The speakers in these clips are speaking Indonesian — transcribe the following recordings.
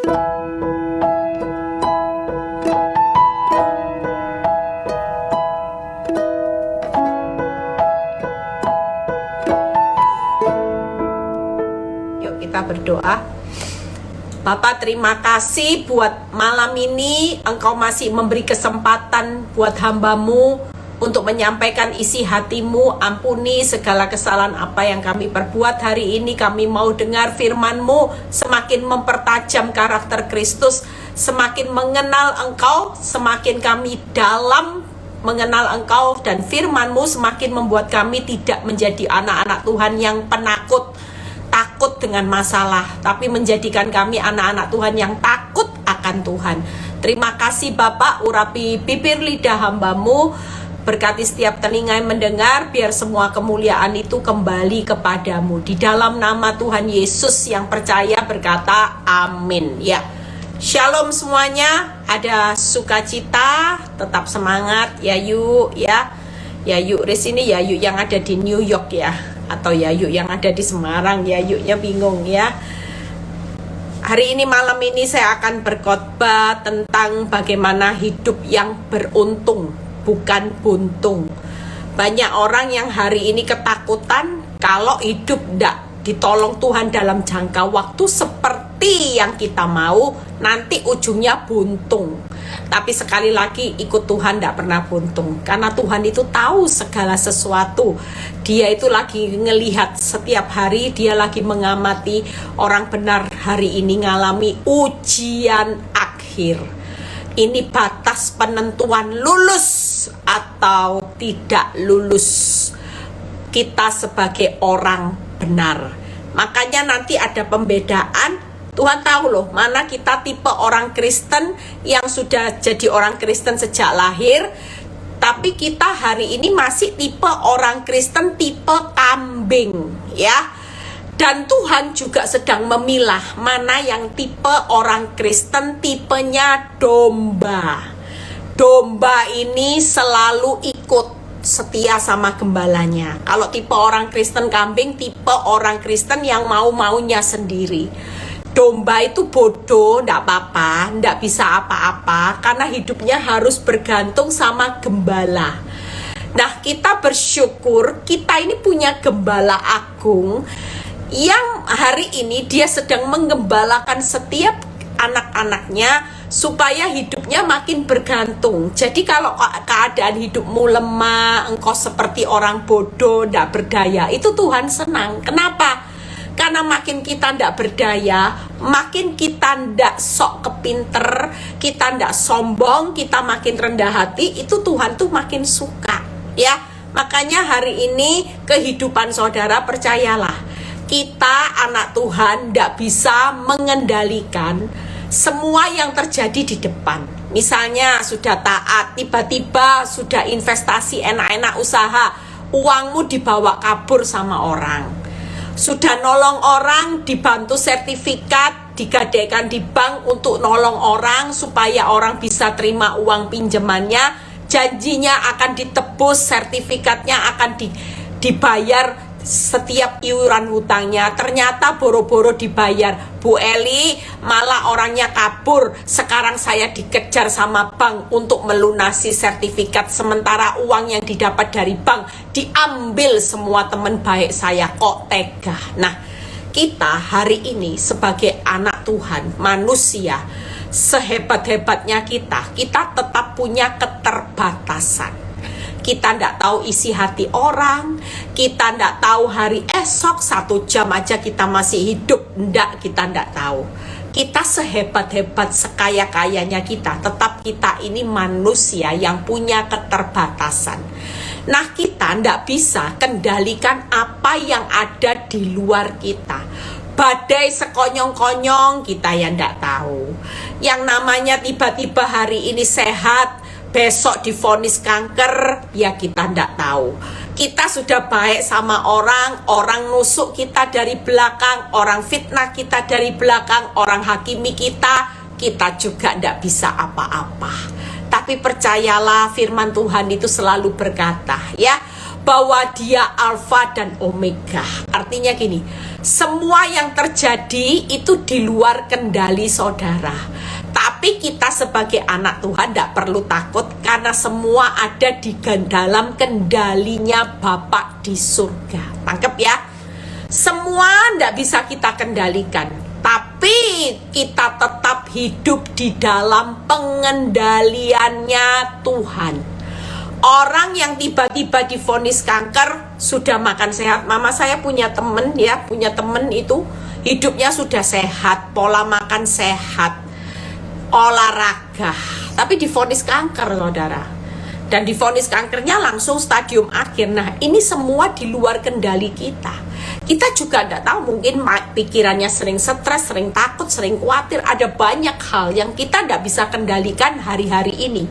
Yuk kita berdoa. Bapak, terima kasih buat malam ini Engkau masih memberi kesempatan buat hamba-Mu untuk menyampaikan isi hati-Mu. Ampuni segala kesalahan apa yang kami perbuat hari ini. Kami mau dengar firman-Mu, semakin mempertajam karakter Kristus, semakin mengenal Engkau, semakin kami dalam mengenal Engkau, dan firman-Mu semakin membuat kami tidak menjadi anak-anak Tuhan yang penakut, takut dengan masalah, tapi menjadikan kami anak-anak Tuhan yang takut akan Tuhan. Terima kasih Bapak, urapi bibir lidah hamba-Mu, berkati setiap telinga yang mendengar, biar semua kemuliaan itu kembali kepadamu. Di dalam nama Tuhan Yesus yang percaya berkata amin. Ya, shalom semuanya, ada sukacita, tetap semangat ya yuk ya. Ya yuk di sini, ya yuk yang ada di New York ya, atau ya yuk yang ada di Semarang, ya yuknya bingung ya. Hari ini malam ini saya akan berkhotbah tentang bagaimana hidup yang beruntung, bukan buntung. Banyak orang yang hari ini ketakutan kalau hidup tidak ditolong Tuhan dalam jangka waktu seperti yang kita mau, nanti ujungnya buntung. Tapi sekali lagi, ikut Tuhan tidak pernah buntung, karena Tuhan itu tahu segala sesuatu. Dia itu lagi ngelihat setiap hari, dia lagi mengamati orang benar hari ini ngalami ujian akhir. Ini batas penentuan lulus atau tidak lulus kita sebagai orang benar. Makanya nanti ada pembedaan. Tuhan tahu loh, mana kita tipe orang Kristen yang sudah jadi orang Kristen sejak lahir, tapi kita hari ini masih tipe orang Kristen tipe kambing ya. Dan Tuhan juga sedang memilah mana yang tipe orang Kristen tipenya domba. Domba ini selalu ikut setia sama gembalanya. Kalau tipe orang Kristen kambing, tipe orang Kristen yang mau-maunya sendiri. Domba itu bodoh, ndak apa-apa, ndak bisa apa-apa, karena hidupnya harus bergantung sama gembala. Nah, kita bersyukur kita ini punya gembala agung yang hari ini dia sedang menggembalakan setiap anak-anaknya supaya hidupnya makin bergantung. Jadi kalau keadaan hidupmu lemah, engkau seperti orang bodoh, ndak berdaya, itu Tuhan senang. Kenapa? Karena makin kita ndak berdaya, makin kita ndak sok kepinter, kita ndak sombong, kita makin rendah hati, itu Tuhan tuh makin suka ya. Makanya hari ini kehidupan saudara, percayalah, kita anak Tuhan ndak bisa mengendalikan semua yang terjadi di depan. Misalnya sudah taat, tiba-tiba sudah investasi enak-enak usaha, uangmu dibawa kabur sama orang. Sudah nolong orang, dibantu sertifikat, digadaikan di bank untuk nolong orang supaya orang bisa terima uang pinjamannya, janjinya akan ditebus, sertifikatnya akan dibayar setiap iuran hutangnya, ternyata boro-boro dibayar. Bu Eli, malah orangnya kabur. Sekarang saya dikejar sama bank untuk melunasi sertifikat, sementara uang yang didapat dari bank diambil semua teman baik saya. Kok tega? Nah, kita hari ini sebagai anak Tuhan, manusia, sehebat-hebatnya kita tetap punya keterbatasan. Kita tidak tahu isi hati orang, kita tidak tahu hari esok, 1 jam aja kita masih hidup, kita tidak tahu. Kita sehebat-hebat, sekaya-kayanya kita, tetap kita ini manusia yang punya keterbatasan. Nah, kita tidak bisa kendalikan apa yang ada di luar kita. Badai sekonyong-konyong kita yang tidak tahu. Yang namanya tiba-tiba hari ini sehat, besok divonis kanker, ya kita tidak tahu. Kita sudah baik sama orang, orang nusuk kita dari belakang, orang fitnah kita dari belakang, orang hakimi kita juga tidak bisa apa-apa. Tapi percayalah, firman Tuhan itu selalu berkata ya, bahwa dia Alfa dan Omega. Artinya gini, semua yang terjadi itu di luar kendali saudara. Tapi kita sebagai anak Tuhan tidak perlu takut, karena semua ada di dalam kendalinya Bapa di surga. Tangkep ya? Semua tidak bisa kita kendalikan, tapi kita tetap hidup di dalam pengendaliannya Tuhan. Orang yang tiba-tiba divonis kanker sudah makan sehat. Mama saya punya temen ya, punya temen itu hidupnya sudah sehat, pola makan sehat, olahraga, tapi divonis kanker saudara. Dan divonis kankernya langsung stadium akhir. Nah ini semua di luar kendali kita. Kita juga tidak tahu, mungkin pikirannya sering stres, sering takut, sering khawatir. Ada banyak hal yang kita tidak bisa kendalikan hari-hari ini.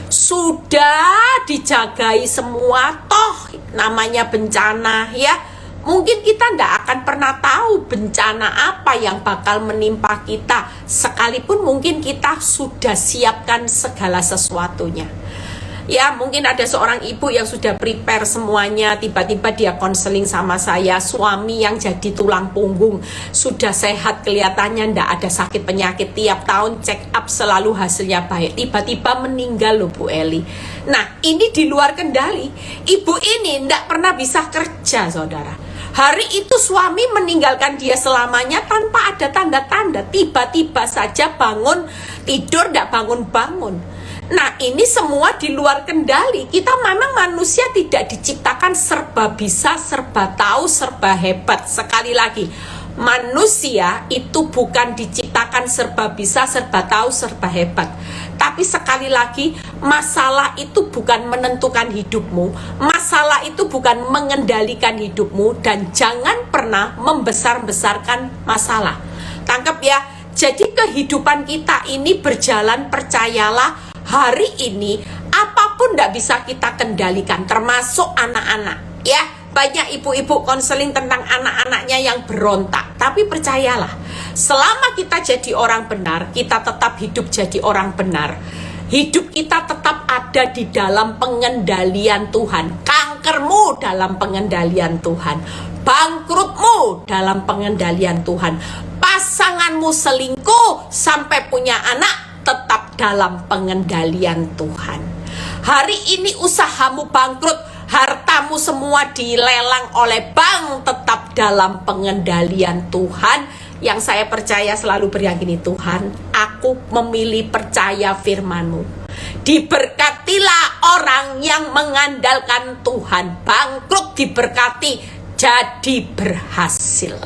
Sudah dijagai semua, toh namanya bencana ya. Mungkin kita tidak akan pernah tahu bencana apa yang bakal menimpa kita, sekalipun mungkin kita sudah siapkan segala sesuatunya. Ya, mungkin ada seorang ibu yang sudah prepare semuanya, tiba-tiba dia konseling sama saya, suami yang jadi tulang punggung, sudah sehat kelihatannya, ndak ada sakit penyakit, tiap tahun check up selalu hasilnya baik, tiba-tiba meninggal loh Bu Eli. Nah, ini di luar kendali. Ibu ini ndak pernah bisa kerja saudara. Hari itu suami meninggalkan dia selamanya tanpa ada tanda-tanda, tiba-tiba saja bangun tidur ndak bangun-bangun. Nah ini semua di luar kendali. Kita memang manusia tidak diciptakan serba bisa, serba tahu, serba hebat. Sekali lagi, manusia itu bukan diciptakan serba bisa, serba tahu, serba hebat. Tapi sekali lagi, masalah itu bukan menentukan hidupmu, masalah itu bukan mengendalikan hidupmu, dan jangan pernah membesar-besarkan masalah. Tangkap ya. Jadi kehidupan kita ini berjalan, percayalah, hari ini apapun tidak bisa kita kendalikan, termasuk anak-anak ya. Banyak ibu-ibu konseling tentang anak-anaknya yang berontak. Tapi percayalah, selama kita jadi orang benar, kita tetap hidup jadi orang benar. Hidup kita tetap ada di dalam pengendalian Tuhan. Kankermu dalam pengendalian Tuhan, bangkrutmu dalam pengendalian Tuhan, pasanganmu selingkuh sampai punya anak tetap dalam pengendalian Tuhan. Hari ini usahamu bangkrut, hartamu semua dilelang oleh bank, tetap dalam pengendalian Tuhan. Yang saya percaya selalu beryakin, Tuhan, aku memilih percaya firman-Mu. Diberkatilah orang yang mengandalkan Tuhan. Bangkrut diberkati, jadi berhasil.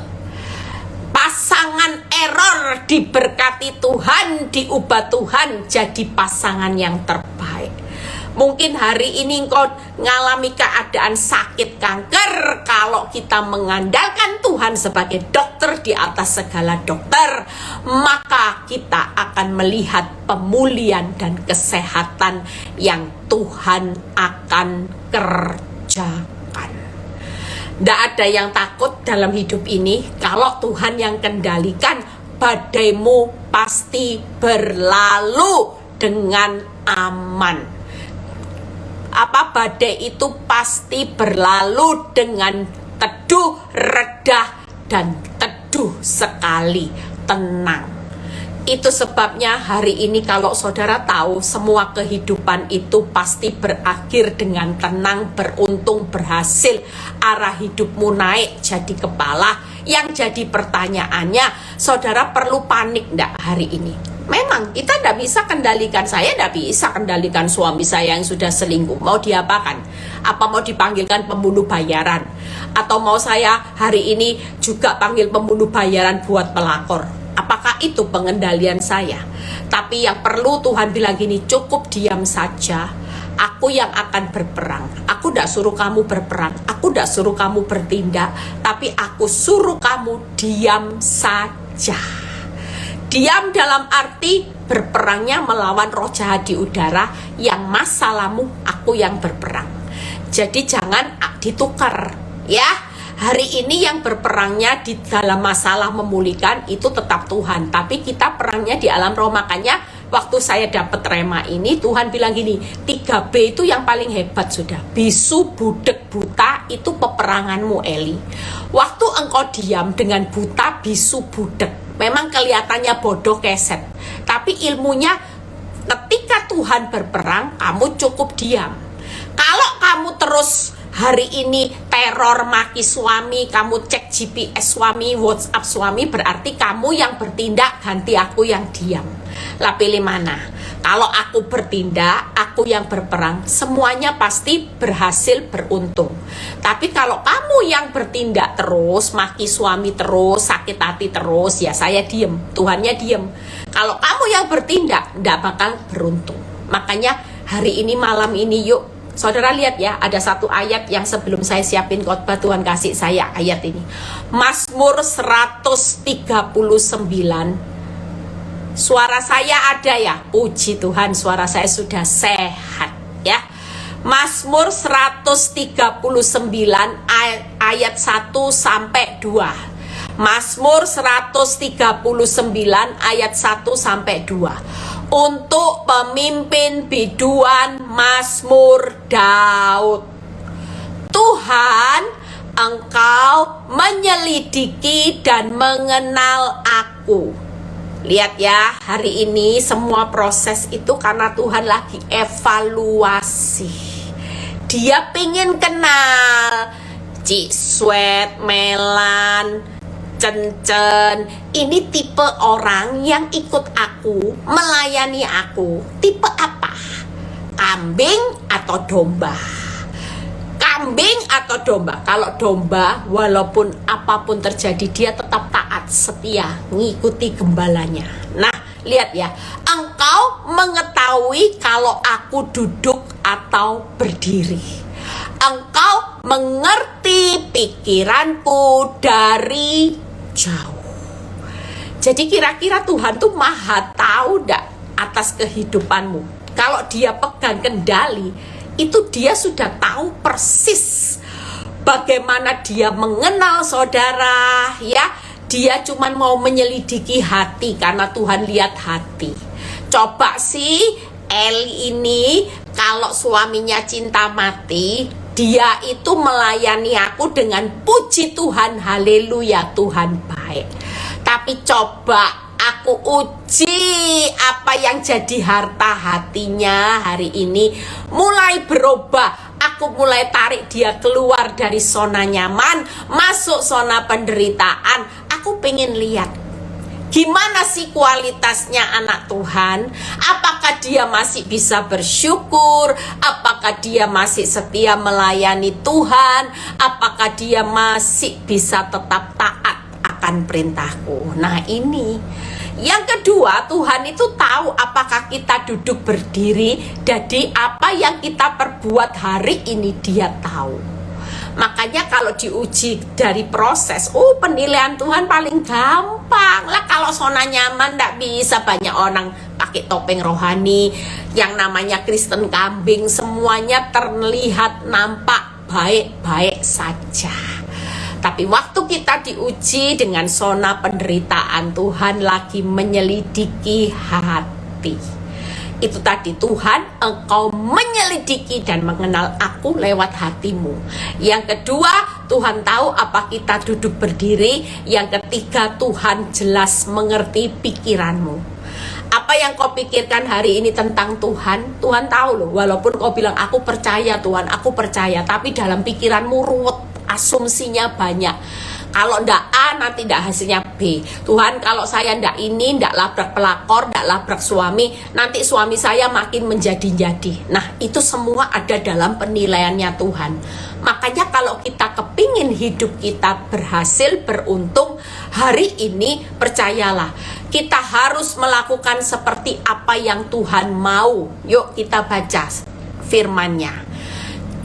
Pasangan error diberkati Tuhan, diubah Tuhan jadi pasangan yang terbaik. Mungkin hari ini engkau ngalami keadaan sakit kanker. Kalau kita mengandalkan Tuhan sebagai dokter di atas segala dokter, maka kita akan melihat pemulihan dan kesehatan yang Tuhan akan kerjakan. Tidak ada yang takut dalam hidup ini. Kalau Tuhan yang kendalikan, badaimu pasti berlalu dengan aman. Badai itu pasti berlalu dengan teduh, redah, dan teduh sekali, tenang. Itu sebabnya hari ini kalau saudara tahu, semua kehidupan itu pasti berakhir dengan tenang, beruntung, berhasil. Arah hidupmu naik jadi kepala. Yang jadi pertanyaannya, saudara perlu panik enggak hari ini? Memang kita tidak bisa kendalikan, saya tidak bisa kendalikan suami saya yang sudah selingkuh. Mau diapakan? Apa mau dipanggilkan pembunuh bayaran? Atau mau saya hari ini juga panggil pembunuh bayaran buat pelakor? Apakah itu pengendalian saya? Tapi yang perlu Tuhan bilang gini, cukup diam saja. Aku yang akan berperang. Aku tidak suruh kamu berperang. Aku tidak suruh kamu bertindak. Tapi aku suruh kamu diam saja. Diam dalam arti berperangnya melawan roh jahat di udara, yang masalahmu aku yang berperang. Jadi jangan ditukar ya. Hari ini yang berperangnya di dalam masalah memulihkan itu tetap Tuhan, tapi kita perangnya di alam roh. Makanya waktu saya dapat rema ini, Tuhan bilang gini, 3B itu yang paling hebat sudah. Bisu, budek, buta, itu peperanganmu Eli. Waktu engkau diam dengan buta, bisu, budek, memang kelihatannya bodoh keset, tapi ilmunya ketika Tuhan berperang, kamu cukup diam. Kalau kamu terus hari ini teror maki suami, kamu cek GPS suami, WhatsApp suami, berarti kamu yang bertindak, ganti aku yang diam. Lah pilih mana? Kalau aku bertindak, aku yang berperang, semuanya pasti berhasil, beruntung. Tapi kalau kamu yang bertindak terus, maki suami terus, sakit hati terus, ya saya diem, Tuhannya diem. Kalau kamu yang bertindak, nggak bakal beruntung. Makanya hari ini, malam ini, yuk saudara lihat ya, ada satu ayat yang sebelum saya siapin khotbah Tuhan kasih saya ayat ini. Mazmur 139. Suara saya ada ya? Puji Tuhan, suara saya sudah sehat ya. Mazmur 139 ayat 1 sampai 2. Mazmur 139 ayat 1 sampai 2. Untuk pemimpin biduan Mazmur Daud. Tuhan, Engkau menyelidiki dan mengenal aku. Lihat ya, hari ini semua proses itu karena Tuhan lagi evaluasi. Dia pengen kenal Cik Sweat, Melan, Cen-cen, ini tipe orang yang ikut aku, melayani aku. Tipe apa? Kambing atau domba? Kambing atau domba? Kalau domba, walaupun apapun terjadi, dia tetap taat, setia, ngikuti gembalanya. Nah, lihat ya, engkau mengetahui kalau aku duduk atau berdiri. Engkau mengerti pikiranku dari jauh. Jadi kira-kira Tuhan tuh maha tahu dak atas kehidupanmu. Kalau dia pegang kendali, itu dia sudah tahu persis bagaimana dia mengenal saudara ya. Dia cuma mau menyelidiki hati karena Tuhan lihat hati. Coba sih Eli ini kalau suaminya cinta mati, dia itu melayani aku dengan puji Tuhan, haleluya, Tuhan baik. Tapi coba aku uji apa yang jadi harta hatinya hari ini. Mulai berubah, aku mulai tarik dia keluar dari zona nyaman, masuk zona penderitaan. Aku pengen lihat gimana sih kualitasnya anak Tuhan? Apakah dia masih bisa bersyukur? Apakah dia masih setia melayani Tuhan? Apakah dia masih bisa tetap taat akan perintahku? Nah ini. Yang kedua, Tuhan itu tahu apakah kita duduk berdiri. Jadi apa yang kita perbuat hari ini dia tahu. Makanya kalau diuji dari proses, penilaian Tuhan paling gampang lah. Kalau zona nyaman nggak bisa, banyak orang pakai topeng rohani, yang namanya Kristen kambing, semuanya terlihat nampak baik-baik saja. Tapi waktu kita diuji dengan zona penderitaan, Tuhan lagi menyelidiki hati. Itu tadi, Tuhan, Engkau menyelidiki dan mengenal aku lewat hatimu. Yang kedua, Tuhan tahu apa kita duduk berdiri. Yang ketiga, Tuhan jelas mengerti pikiranmu. Apa yang kau pikirkan hari ini tentang Tuhan, Tuhan tahu loh. Walaupun kau bilang aku percaya Tuhan, aku percaya, tapi dalam pikiranmu ruwet, asumsinya banyak. Kalau ndak A nanti ndak hasilnya B. Tuhan, kalau saya ndak ini, ndak labrak pelakor, ndak labrak suami, nanti suami saya makin menjadi-jadi. Nah itu semua ada dalam penilaiannya Tuhan. Makanya kalau kita kepingin hidup kita berhasil, beruntung, hari ini percayalah, kita harus melakukan seperti apa yang Tuhan mau. Yuk kita baca firman-Nya.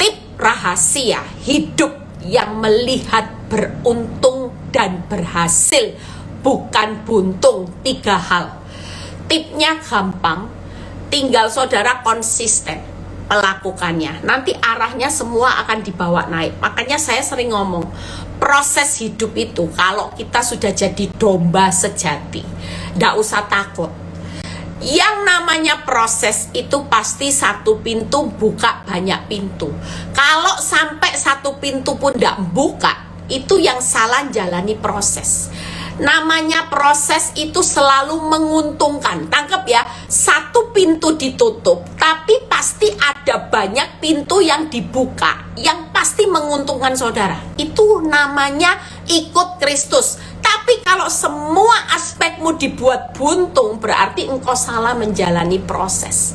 Tip rahasia hidup yang melihat beruntung dan berhasil, bukan buntung. 3 hal. Tipnya gampang, tinggal saudara konsisten melakukannya. Nanti arahnya semua akan dibawa naik. Makanya saya sering ngomong, proses hidup itu kalau kita sudah jadi domba sejati, nggak usah takut. Yang namanya proses itu pasti satu pintu buka banyak pintu. Kalau sampai satu pintu pun tidak buka, itu yang salah jalani proses. Namanya proses itu selalu menguntungkan. Tangkap ya, satu pintu ditutup, tapi pasti ada banyak pintu yang dibuka, yang pasti menguntungkan saudara. Itu namanya ikut Kristus. Tapi kalau semua aspekmu dibuat buntung, berarti engkau salah menjalani proses.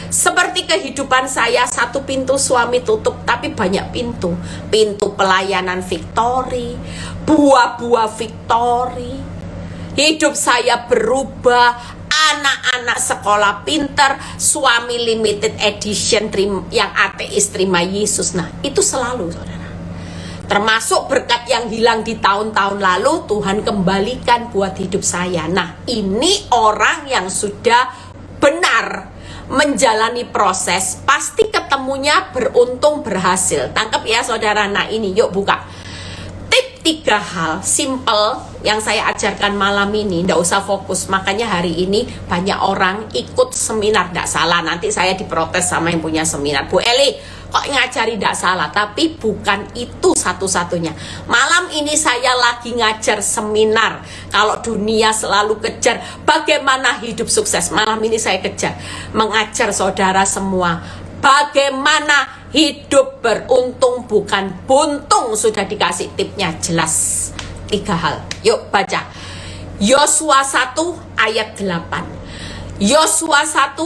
Seperti kehidupan saya, satu pintu suami tutup, tapi banyak pintu. Pintu pelayanan victory, buah-buah victory. Hidup saya berubah, anak-anak sekolah pinter, suami limited edition yang ateis terima Yesus. Nah, itu selalu saudara. Termasuk berkat yang hilang di tahun-tahun lalu, Tuhan kembalikan buat hidup saya. Nah, ini orang yang sudah benar menjalani proses, pasti ketemunya beruntung berhasil. Tangkap ya saudara. Nah ini yuk buka. Tip 3 hal simple yang saya ajarkan malam ini, ndak usah fokus. Makanya hari ini banyak orang ikut seminar. Ndak salah, nanti saya diprotes sama yang punya seminar. Bu Eli, kok ngajari ndak salah, tapi bukan itu satu-satunya. Malam ini saya lagi ngajar seminar. Kalau dunia selalu kejar bagaimana hidup sukses, malam ini saya kejar mengajar saudara semua bagaimana hidup beruntung bukan buntung. Sudah dikasih tipnya jelas. 3 hal. Yuk baca. Yosua 1 ayat 8. Yosua 1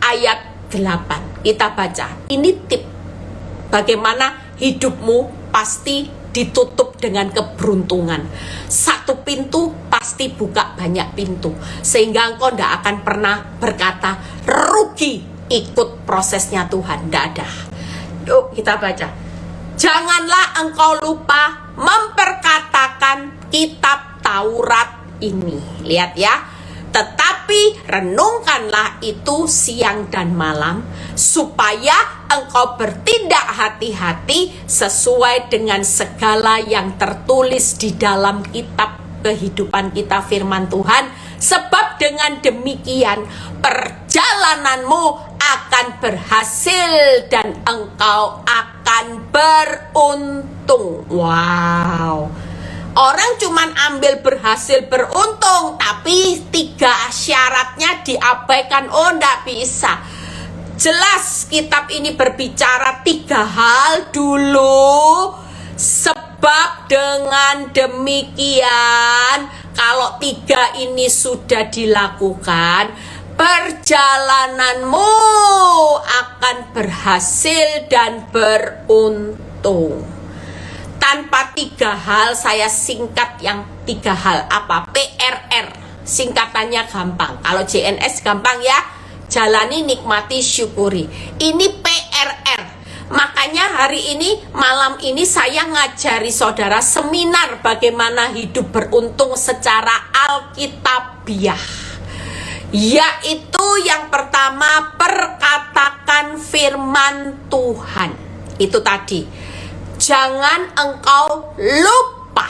ayat 8. Kita baca. Ini tip bagaimana hidupmu pasti ditutup dengan keberuntungan. Satu pintu pasti buka banyak pintu, sehingga engkau tidak akan pernah berkata rugi ikut prosesnya Tuhan. Tidak ada. Yuk kita baca. Janganlah engkau lupa memperkatakan kitab Taurat ini. Lihat ya. Tetapi renungkanlah itu siang dan malam, supaya engkau bertindak hati-hati sesuai dengan segala yang tertulis di dalam kitab kehidupan kita, firman Tuhan. Sebab dengan demikian perjalananmu akan berhasil dan engkau akan beruntung. Wow. Orang cuman ambil berhasil beruntung, tapi 3 syaratnya diabaikan. Oh, ndak bisa. Jelas kitab ini berbicara 3 hal dulu. Sebab dengan demikian, kalau 3 ini sudah dilakukan, perjalananmu akan berhasil dan beruntung. Tanpa 3 hal, saya singkat yang 3 hal. Apa? PRR. Singkatannya gampang. Kalau JNS gampang ya. Jalani, nikmati, syukuri. Ini PRR. Makanya hari ini, malam ini saya ngajari saudara seminar bagaimana hidup beruntung secara alkitabiah. Yaitu yang pertama, perkatakan firman Tuhan. Itu tadi. Jangan engkau lupa.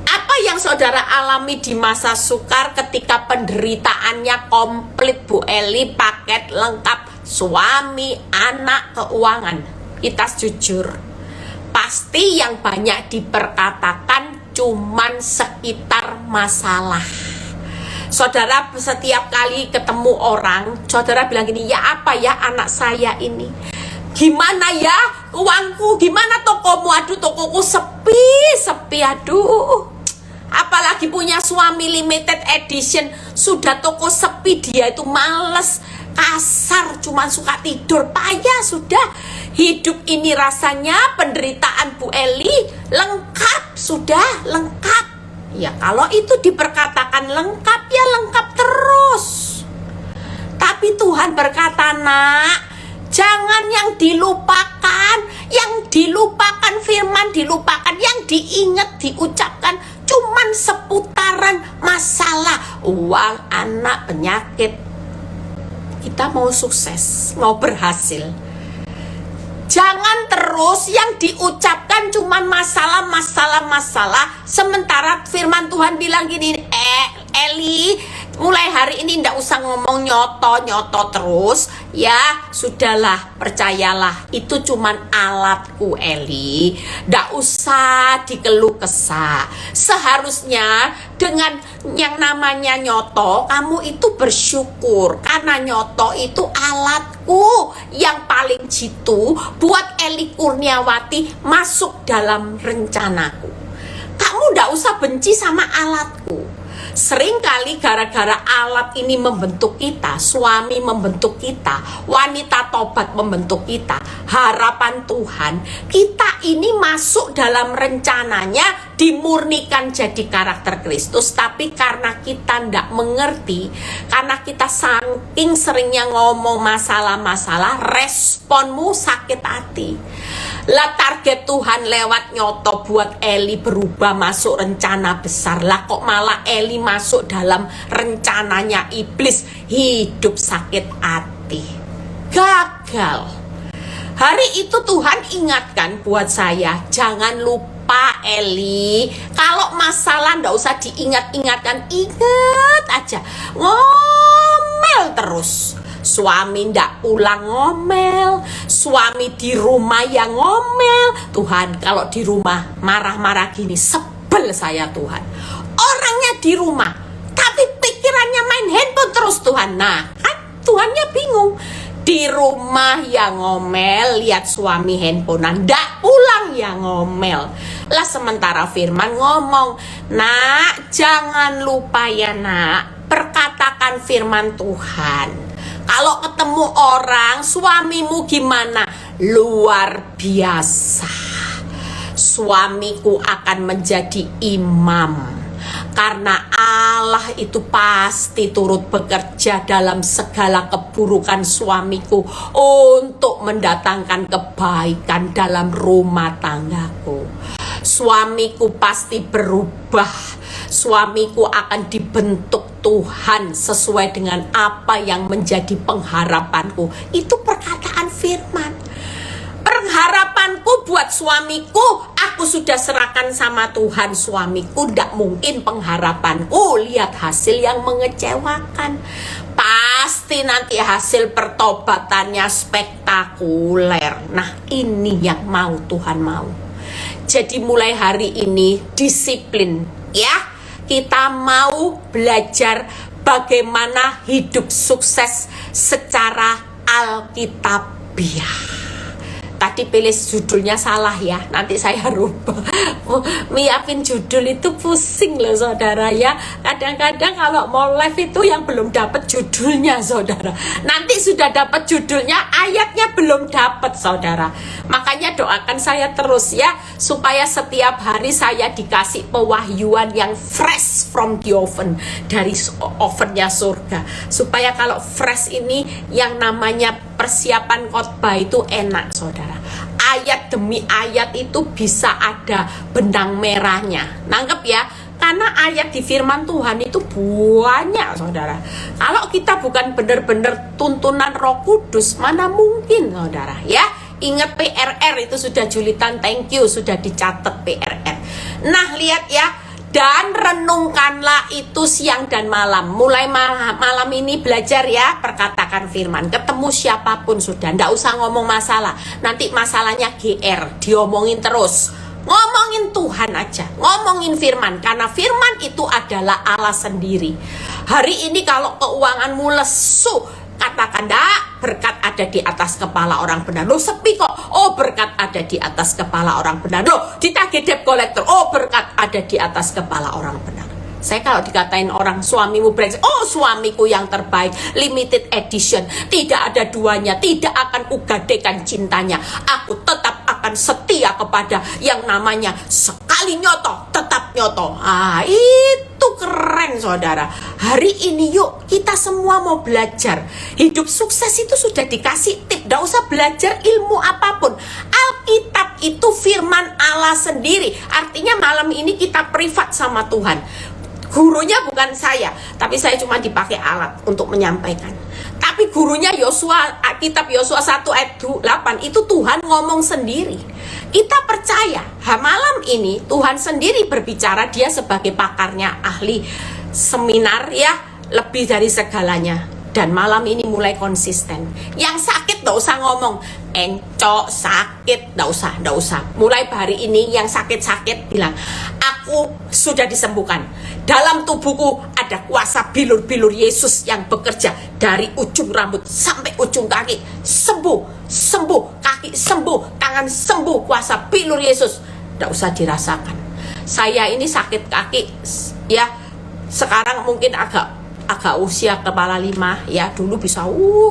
Apa yang saudara alami di masa sukar ketika penderitaannya komplit, Bu Eli, paket lengkap, suami, anak, keuangan. Kita jujur, pasti yang banyak diperkatakan cuman sekitar masalah. Saudara setiap kali ketemu orang, saudara bilang gini, ya apa ya anak saya ini? Gimana ya uangku, gimana tokomu? Aduh, tokoku sepi, aduh. Apalagi punya suami limited edition, sudah toko sepi, dia itu males, kasar, cuma suka tidur, payah sudah. Hidup ini rasanya penderitaan Bu Eli lengkap, sudah lengkap. Ya kalau itu diperkatakan lengkap, ya lengkap terus. Tapi Tuhan berkata, nak, jangan yang dilupakan firman dilupakan, yang diingat, diucapkan cuman seputaran masalah, uang, anak, penyakit. Kita mau sukses, mau berhasil. Jangan terus yang diucapkan cuman masalah, sementara firman Tuhan bilang gini, Eli, mulai hari ini ndak usah ngomong nyoto terus ya. Sudahlah, percayalah, itu cuman alatku Eli. Ndak usah dikeluh kesah. Seharusnya dengan yang namanya nyoto, kamu itu bersyukur karena nyoto itu alatku yang paling jitu buat Eli Kurniawati masuk dalam rencanaku. Kamu ndak usah benci sama alatku. Seringkali gara-gara alat ini membentuk kita, suami membentuk kita, wanita tobat membentuk kita, harapan Tuhan, kita ini masuk dalam rencananya dimurnikan jadi karakter Kristus. Tapi karena kita ndak mengerti, karena kita saking seringnya ngomong masalah-masalah, responmu sakit hati. Lah target Tuhan lewat nyoto buat Eli berubah masuk rencana besar. Lah kok malah Eli masuk dalam rencananya iblis, hidup sakit hati, gagal. Hari itu Tuhan ingatkan buat saya, jangan lupa Eli, kalau masalah ndak usah diingat-ingatkan, ingat aja, ngomel terus. Suami ndak pulang ngomel, suami di rumah yang ngomel. Tuhan, kalau di rumah marah-marah gini, sebel saya Tuhan. Orangnya di rumah, tapi pikirannya main handphone terus Tuhan. Nah, kan Tuhannya bingung. Di rumah yang ngomel, lihat suami handphonean, ndak pulang yang ngomel. Lah sementara Firman ngomong, nak jangan lupa ya nak, perkatakan firman Tuhan. Kalau ketemu orang, suamimu gimana? Luar biasa. Suamiku akan menjadi imam. Karena Allah itu pasti turut bekerja dalam segala keburukan suamiku untuk mendatangkan kebaikan dalam rumah tanggaku. Suamiku pasti berubah. Suamiku akan dibentuk Tuhan sesuai dengan apa yang menjadi pengharapanku. Itu perkataan firman. Pengharapanku buat suamiku, aku sudah serahkan sama Tuhan. Suamiku tidak mungkin pengharapanku lihat hasil yang mengecewakan. Pasti nanti hasil pertobatannya spektakuler. Nah, ini yang mau Tuhan mau. Jadi mulai hari ini disiplin ya. Kita mau belajar bagaimana hidup sukses secara alkitabiah. Tadi pilih judulnya salah ya, nanti saya rubah. Nyiapin judul itu pusing loh saudara ya. Kadang-kadang kalau mau live itu yang belum dapat judulnya saudara, nanti sudah dapat judulnya, ayatnya belum dapat saudara. Makanya doakan saya terus ya, supaya setiap hari saya dikasih pewahyuan yang fresh from the oven, dari ovennya surga. Supaya kalau fresh ini yang namanya persiapan khotbah itu enak saudara. Ayat demi ayat itu bisa ada benang merahnya. Nangkep ya? Karena ayat di firman Tuhan itu banyak saudara. Kalau kita bukan benar-benar tuntunan Roh Kudus, mana mungkin saudara ya. Ingat PRR itu sudah julitan, thank you, sudah dicatat PRR. Nah lihat ya, dan renungkanlah itu siang dan malam. Mulai malam ini belajar ya, perkatakan firman. Ketemu siapapun sudah, ndak usah ngomong masalah. Nanti masalahnya GR, diomongin terus. Ngomongin Tuhan aja, ngomongin firman. Karena firman itu adalah Allah sendiri. Hari ini kalau keuanganmu lesu, katakan dak, berkat ada di atas kepala orang benar. Loh sepi kok, oh berkat ada di atas kepala orang benar. Loh ditagih debt collector, oh berkat ada di atas kepala orang benar. Saya kalau dikatain orang suamimu brengsek, oh suamiku yang terbaik, limited edition, tidak ada duanya, tidak akan kugadekan cintanya. Aku tetap akan setia kepada yang namanya sekali nyoto, tetap nyoto. Ah itu keren saudara. Hari ini yuk kita semua mau belajar. Hidup sukses itu sudah dikasih tip, gak usah belajar ilmu apapun. Alkitab itu firman Allah sendiri. Artinya malam ini kita privat sama Tuhan. Gurunya bukan saya, tapi saya cuma dipakai alat untuk menyampaikan. Tapi gurunya Yosua, kitab Yosua 1 ayat 8 itu Tuhan ngomong sendiri. Kita percaya, malam ini Tuhan sendiri berbicara, dia sebagai pakarnya, ahli seminar ya. lebih dari segalanya. Dan malam ini mulai konsisten. Yang sakit gak usah ngomong, encok sakit, gak usah. Mulai hari ini yang sakit-sakit bilang, aku sudah disembuhkan. Dalam tubuhku ada kuasa bilur-bilur Yesus yang bekerja dari ujung rambut sampai ujung kaki. Sembuh, kaki sembuh, tangan sembuh, kuasa bilur Yesus. Gak usah dirasakan. Saya ini sakit kaki, ya sekarang mungkin agak usia kepala 5 ya, dulu bisa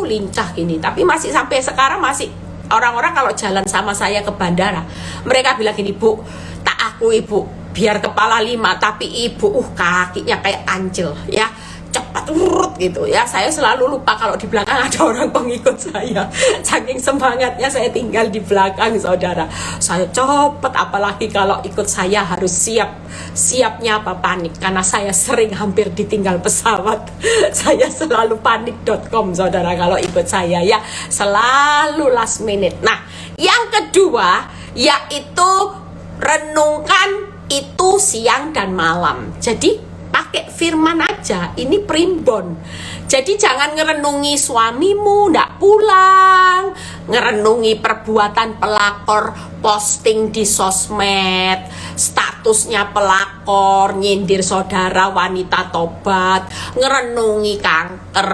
lincah gini, tapi masih sampai sekarang masih orang-orang kalau jalan sama saya ke bandara mereka bilang gini, Bu, tak aku ibu biar kepala 5 tapi ibu kakinya kayak kancil ya, cepat urut gitu ya. Saya selalu lupa kalau di belakang ada orang pengikut saya, saking semangatnya saya tinggal di belakang saudara. Saya cepet, apalagi kalau ikut saya harus siapnya apa, panik, karena saya sering hampir ditinggal pesawat. Saya selalu panik.com saudara kalau ikut saya ya, selalu last minute. Nah yang kedua yaitu renungkan itu siang dan malam. Jadi pakai firman aja, ini primbon. Jadi jangan ngerenungi suamimu ndak pulang, ngerenungi perbuatan pelakor posting di sosmed, statusnya pelakor nyindir saudara wanita tobat, ngerenungi kanker,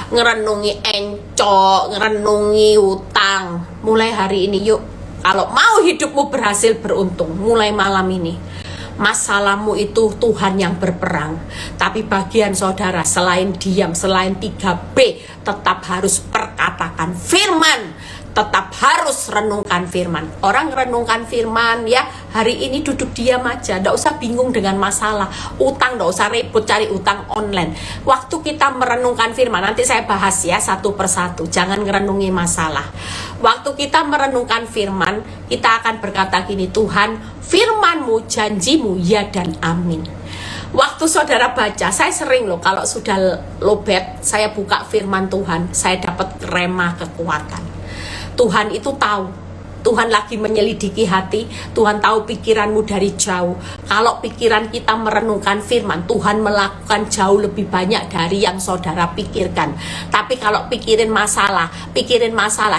ngerenungi encok, ngerenungi utang. Mulai hari ini yuk, kalau mau hidupmu berhasil beruntung, mulai malam ini. Masalahmu itu Tuhan yang berperang. Tapi bagian saudara, selain diam, selain 3B, tetap harus perkatakan firman, tetap harus renungkan firman. Orang renungkan firman ya, hari ini duduk diam aja, nggak usah bingung dengan masalah utang, nggak usah repot cari utang online. Waktu kita merenungkan firman, nanti saya bahas ya satu persatu, jangan ngerenungi masalah. Waktu kita merenungkan firman, kita akan berkata gini, Tuhan, firman-Mu, janji-Mu, ya dan amin. Waktu saudara baca, saya sering loh kalau sudah lobet, saya buka firman Tuhan, saya dapat rema kekuatan. Tuhan itu tahu, Tuhan lagi menyelidiki hati, Tuhan tahu pikiranmu dari jauh. Kalau pikiran kita merenungkan firman, Tuhan melakukan jauh lebih banyak dari yang saudara pikirkan. Tapi kalau pikirin masalah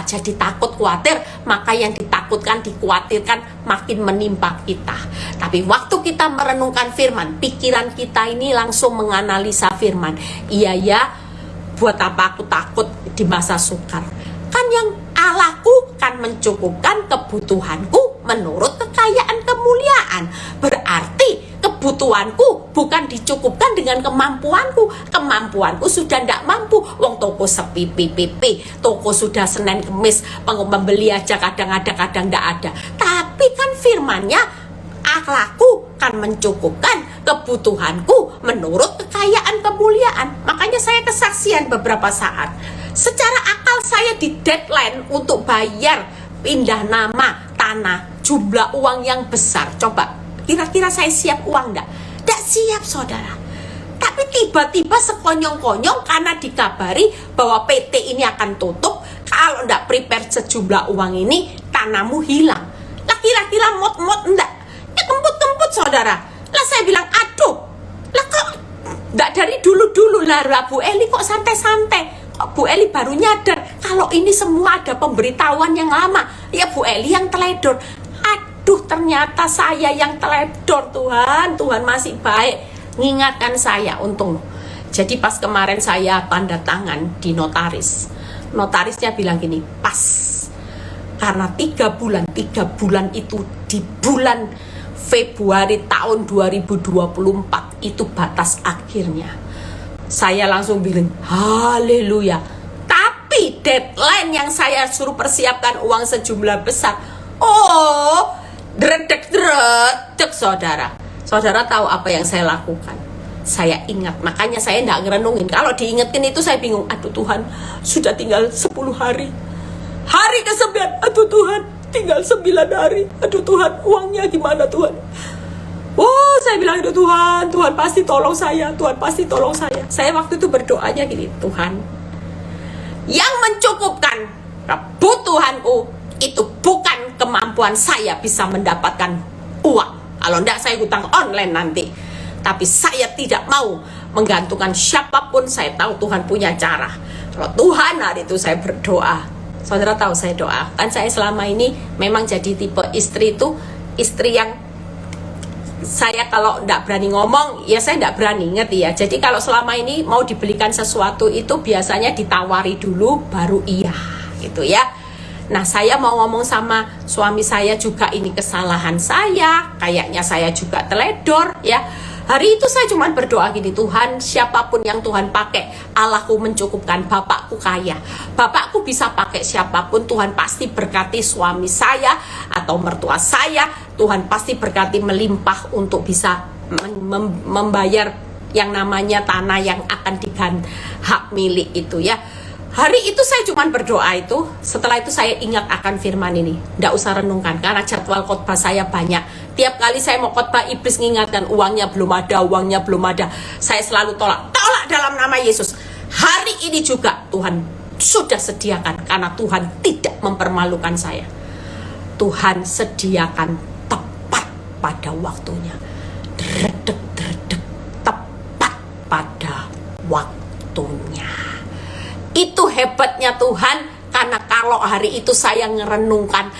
jadi takut, khawatir, maka yang ditakutkan, dikhawatirkan makin menimpa kita. Tapi waktu kita merenungkan firman, pikiran kita ini langsung menganalisa firman. Iya ya, buat apa aku takut di masa sukar? Kan yang Allahku kan mencukupkan kebutuhanku menurut kekayaan kemuliaan. Berarti kebutuhanku bukan dicukupkan dengan kemampuanku. Kemampuanku sudah tidak mampu. Wong toko sepi pipi, toko sudah Senin Kemis, pembeli aja kadang ada kadang tidak ada. Tapi kan firmannya, Allahku kan mencukupkan kebutuhanku menurut kekayaan kemuliaan. Makanya saya kesaksian beberapa saat, secara akal saya di deadline untuk bayar pindah nama tanah, jumlah uang yang besar. Coba kira-kira saya siap uang enggak? Enggak siap saudara. Tapi tiba-tiba sekonyong-konyong karena dikabari bahwa PT ini akan tutup, kalau enggak prepare sejumlah uang ini, tanahmu hilang. Lah kira-kira mot-mot enggak? Ya kemput-kemput saudara. Lah saya bilang, aduh, lah kok enggak dari dulu-dulu lah Bu Eli kok santai-santai. Bu Eli baru nyadar kalau ini semua ada pemberitahuan yang lama. Ya Bu Eli yang teledor. Aduh, ternyata saya yang teledor. Tuhan masih baik ngingatkan saya, untung. Jadi pas kemarin saya tanda tangan di notarisnya bilang gini, pas, karena 3 bulan itu di bulan Februari tahun 2024 itu batas akhirnya. Saya langsung bilang haleluya. Tapi deadline yang saya suruh persiapkan uang sejumlah besar, dredek saudara. Saudara tahu apa yang saya lakukan? Saya ingat, makanya saya tidak ngerenungin. Kalau diingetin itu saya bingung. Aduh Tuhan, sudah tinggal 10 hari. Hari ke-9, aduh Tuhan, tinggal 9 hari. Aduh Tuhan, uangnya gimana Tuhan? Saya bilang itu Tuhan pasti tolong saya, Tuhan pasti tolong saya. Saya waktu itu berdoanya gini, Tuhan, yang mencukupkan kebutuhanku itu bukan kemampuan saya bisa mendapatkan uang. Kalau enggak saya hutang online nanti. Tapi saya tidak mau menggantungkan siapapun. Saya tahu Tuhan punya cara. Kalau Tuhan hari itu saya berdoa, saudara tahu saya doa. Kan saya selama ini memang jadi tipe istri itu, istri yang saya kalau tidak berani ngomong, ya saya tidak berani, ngerti ya. Jadi kalau selama ini mau dibelikan sesuatu itu biasanya ditawari dulu, baru iya, gitu ya. Nah, saya mau ngomong sama suami saya juga, ini kesalahan saya, kayaknya saya juga teledor, ya. Hari itu saya cuma berdoa gini, Tuhan, siapapun yang Tuhan pakai, Allahku mencukupkan. Bapakku kaya, bapakku bisa pakai siapapun. Tuhan pasti berkati suami saya atau mertua saya. Tuhan pasti berkati melimpah untuk bisa membayar yang namanya tanah yang akan diganti hak milik itu ya. Hari itu saya cuma berdoa itu. Setelah itu saya ingat akan firman ini. Nggak usah renungkan karena jadwal khotbah saya banyak. Tiap kali saya mau khotbah, iblis mengingatkan uangnya belum ada, uangnya belum ada. Saya selalu tolak dalam nama Yesus. Hari ini juga Tuhan sudah sediakan karena Tuhan tidak mempermalukan saya. Tuhan sediakan tepat pada waktunya. Dredeg, tepat pada waktunya. Itu hebatnya Tuhan, karena kalau hari itu saya ngerenungkan,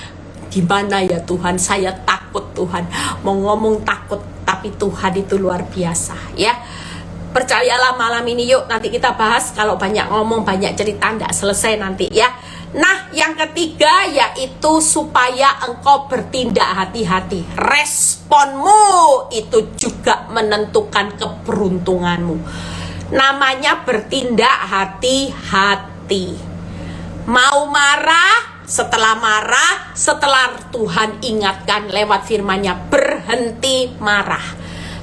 gimana ya Tuhan, saya takut Tuhan, mau ngomong takut, tapi Tuhan itu luar biasa ya. Percayalah malam ini, yuk nanti kita bahas. Kalau banyak ngomong, banyak cerita, nggak selesai nanti ya. Nah, yang ketiga yaitu supaya engkau bertindak hati-hati. Responmu itu juga menentukan keberuntunganmu. Namanya bertindak hati-hati. Mau marah, setelah Tuhan ingatkan lewat firman-Nya, berhenti marah.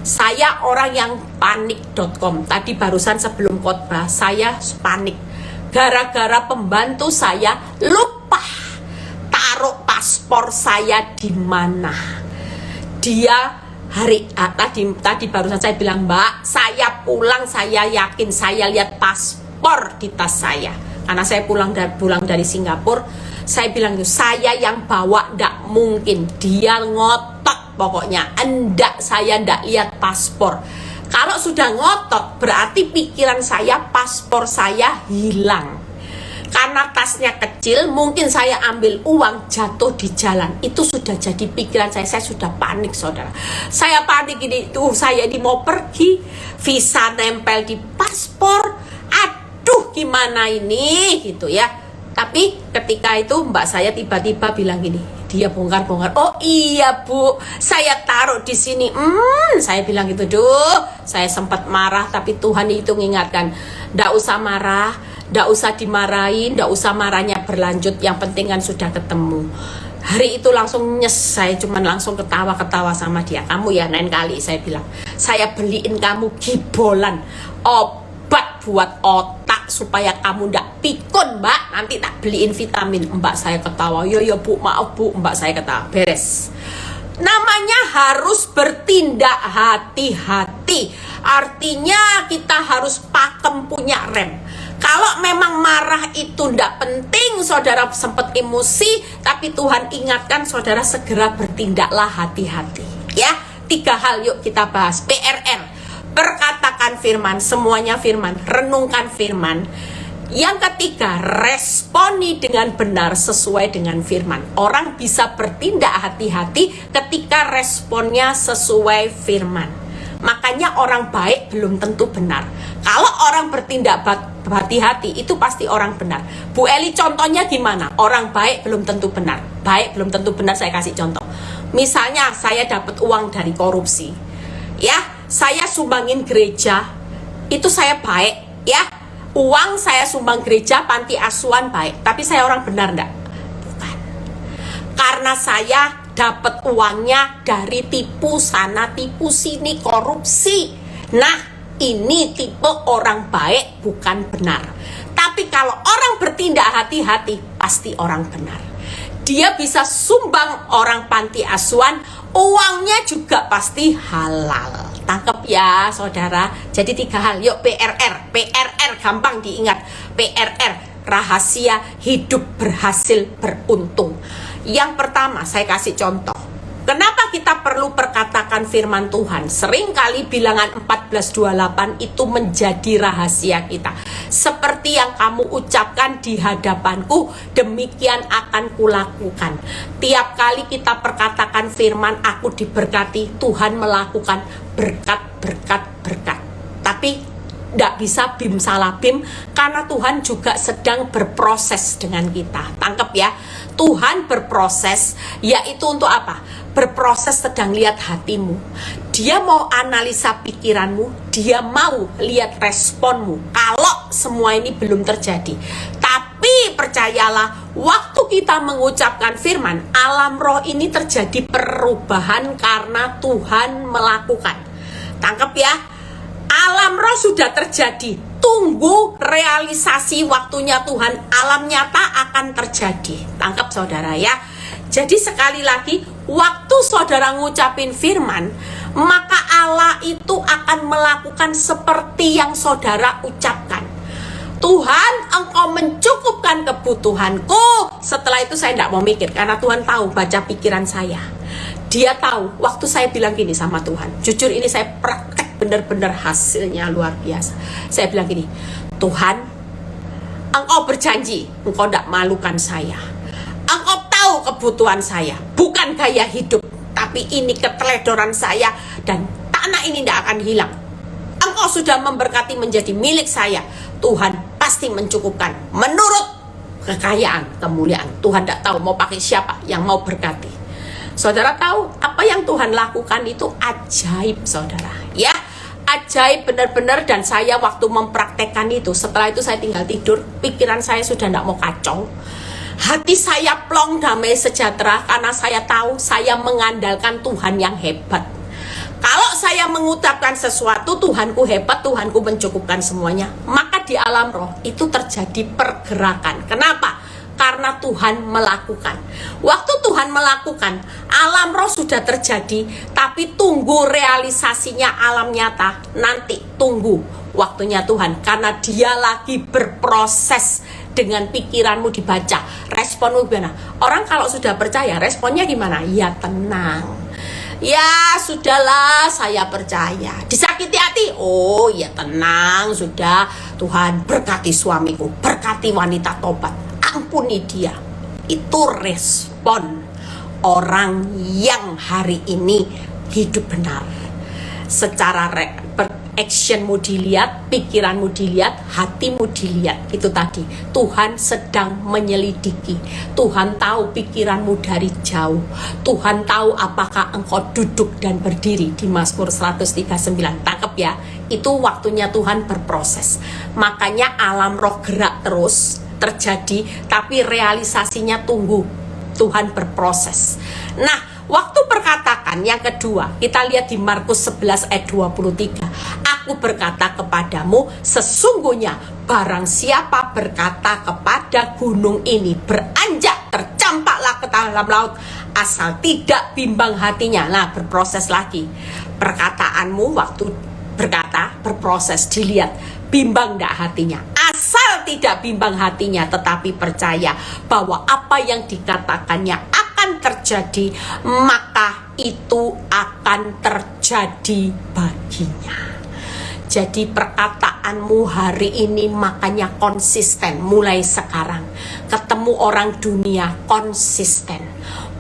Saya orang yang panik.com. Tadi barusan sebelum khotbah saya panik. Gara-gara pembantu saya lupa taruh paspor saya di mana. Dia tadi barusan saya bilang, Mbak, saya pulang, saya yakin saya lihat paspor di tas saya. Karena saya pulang dari Singapura, saya bilang, saya yang bawa, ndak mungkin. Dia ngotot pokoknya, saya ndak lihat paspor. Kalau sudah ngotot, berarti pikiran saya paspor saya hilang. Karena tasnya kecil, mungkin saya ambil uang jatuh di jalan. Itu sudah jadi pikiran saya sudah panik saudara. Saya panik ini, saya ini mau pergi, visa nempel di paspor, aduh gimana ini gitu ya. Tapi ketika itu mbak saya tiba-tiba bilang gini, dia bongkar-bongkar, oh iya Bu, saya taruh di sini. Saya bilang gitu, saya sempat marah, tapi Tuhan itu mengingatkan, ndak usah marah, ndak usah dimarahin, ndak usah marahnya berlanjut, yang penting kan sudah ketemu. Hari itu langsung saya cuman langsung ketawa-ketawa sama dia. Kamu ya lain kali, saya bilang, saya beliin kamu gibolan, obat buat otak supaya kamu ndak pikun Mbak, nanti tak beliin vitamin. Mbak saya ketawa, yo Bu, maaf Bu, Mbak saya ketawa, beres. Namanya harus bertindak hati-hati. Artinya kita harus pakem, punya rem. Kalau memang marah itu ndak penting, saudara sempat emosi, tapi Tuhan ingatkan saudara segera bertindaklah hati-hati. Ya, 3 hal yuk kita bahas. PRR, perkatakan firman, semuanya firman, renungkan firman. Yang ketiga, responi dengan benar sesuai dengan firman. Orang bisa bertindak hati-hati ketika responnya sesuai firman. Makanya orang baik belum tentu benar. Kalau orang bertindak hati-hati itu pasti orang benar. Bu Eli contohnya gimana? Orang baik belum tentu benar. Baik belum tentu benar, saya kasih contoh. Misalnya saya dapat uang dari korupsi. Ya, saya sumbangin gereja. Itu saya baik, ya. Uang saya sumbang gereja, panti asuhan baik. Tapi saya orang benar enggak? Bukan. Karena saya dapat uangnya dari tipu sana, tipu sini, korupsi. Nah, ini tipe orang baik, bukan benar. Tapi kalau orang bertindak hati-hati, pasti orang benar. Dia bisa sumbang orang panti asuhan, uangnya juga pasti halal. Tangkep ya saudara. Jadi 3 hal. Yuk PRR gampang diingat. PRR, rahasia hidup berhasil beruntung. Yang pertama saya kasih contoh. Kenapa kita perlu perkatakan firman Tuhan? Seringkali bilangan 14:28 itu menjadi rahasia kita. Seperti yang kamu ucapkan di hadapanku, demikian akan kulakukan. Tiap kali kita perkatakan firman, aku diberkati, Tuhan melakukan berkat. Tapi tidak bisa bim salah bim, karena Tuhan juga sedang berproses dengan kita. Tangkep ya, Tuhan berproses, yaitu untuk apa? Berproses sedang lihat hatimu. Dia mau analisa pikiranmu, dia mau lihat responmu. Kalau semua ini belum terjadi, tapi percayalah, waktu kita mengucapkan firman, alam roh ini terjadi perubahan karena Tuhan melakukan. Tangkep ya, alam roh sudah terjadi. Tunggu realisasi waktunya Tuhan, alam nyata akan terjadi. Tangkap saudara ya. Jadi sekali lagi, waktu saudara ngucapin firman, maka Allah itu akan melakukan seperti yang saudara ucapkan. Tuhan, engkau mencukupkan kebutuhanku. Setelah itu saya tidak mau mikir, karena Tuhan tahu baca pikiran saya. Dia tahu, waktu saya bilang gini sama Tuhan, jujur ini saya praktek benar-benar hasilnya luar biasa. Saya bilang gini, Tuhan, engkau berjanji, engkau tidak malukan saya. Engkau tahu kebutuhan saya, bukan gaya hidup, tapi ini keteledoran saya, dan tanah ini tidak akan hilang. Engkau sudah memberkati menjadi milik saya. Tuhan pasti mencukupkan menurut kekayaan, kemuliaan. Tuhan tidak tahu mau pakai siapa yang mau berkati. Saudara tahu apa yang Tuhan lakukan itu ajaib, saudara. Ya, ajaib benar-benar. Dan saya waktu mempraktekkan itu, setelah itu saya tinggal tidur, pikiran saya sudah tidak mau kacau. Hati saya plong, damai, sejahtera, karena saya tahu saya mengandalkan Tuhan yang hebat. Kalau saya mengucapkan sesuatu, Tuhanku hebat, Tuhanku mencukupkan semuanya, maka di alam roh itu terjadi pergerakan. Kenapa? Karena Tuhan melakukan. Waktu Tuhan melakukan, alam roh sudah terjadi, tapi tunggu realisasinya alam nyata. Nanti tunggu waktunya Tuhan, karena dia lagi berproses dengan pikiranmu dibaca. Responmu gimana? Orang kalau sudah percaya, responnya gimana? Ya tenang. Ya sudahlah, saya percaya. Disakiti hati? Oh ya tenang, sudah. Tuhan berkati suamiku, berkati wanita tobat, ampuni dia. Itu respon orang yang hari ini hidup benar. Secara actionmu dilihat, pikiranmu dilihat, hatimu dilihat. Itu tadi, Tuhan sedang menyelidiki. Tuhan tahu pikiranmu dari jauh. Tuhan tahu apakah engkau duduk dan berdiri di Mazmur 139. Tangkap ya, itu waktunya Tuhan berproses. Makanya alam roh gerak terus terjadi, tapi realisasinya tunggu. Tuhan berproses. Nah, waktu perkatakan yang kedua, kita lihat di Markus 11 ayat 23. Aku berkata kepadamu, sesungguhnya barang siapa berkata kepada gunung ini, beranjak, tercampaklah ke dalam laut, asal tidak bimbang hatinya. Nah, berproses lagi. Perkataanmu waktu berkata, berproses, dilihat, bimbang tidak hatinya. Asal tidak bimbang hatinya, tetapi percaya bahwa apa yang dikatakannya akan terjadi, maka itu akan terjadi baginya. Jadi perkataanmu hari ini makanya konsisten. Mulai sekarang ketemu orang dunia, konsisten.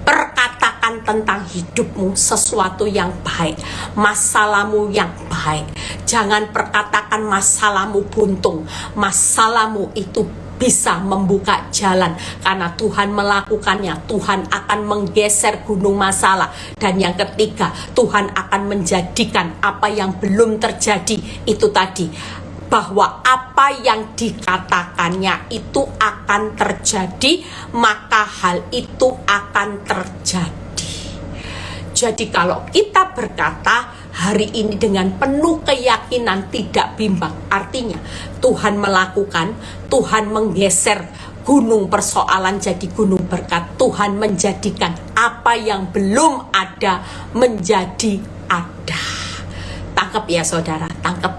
Perkatakan tentang hidupmu sesuatu yang baik, masalahmu yang baik. Jangan perkatakan masalahmu buntung. Masalahmu itu bisa membuka jalan, karena Tuhan melakukannya. Tuhan akan menggeser gunung masalah. Dan yang ketiga, Tuhan akan menjadikan apa yang belum terjadi itu tadi, bahwa apa yang dikatakannya itu akan terjadi, maka hal itu akan terjadi. Jadi kalau kita berkata hari ini dengan penuh keyakinan, tidak bimbang, artinya Tuhan melakukan, Tuhan menggeser gunung persoalan jadi gunung berkat. Tuhan menjadikan apa yang belum ada menjadi ada. Tangkap ya saudara, tangkap.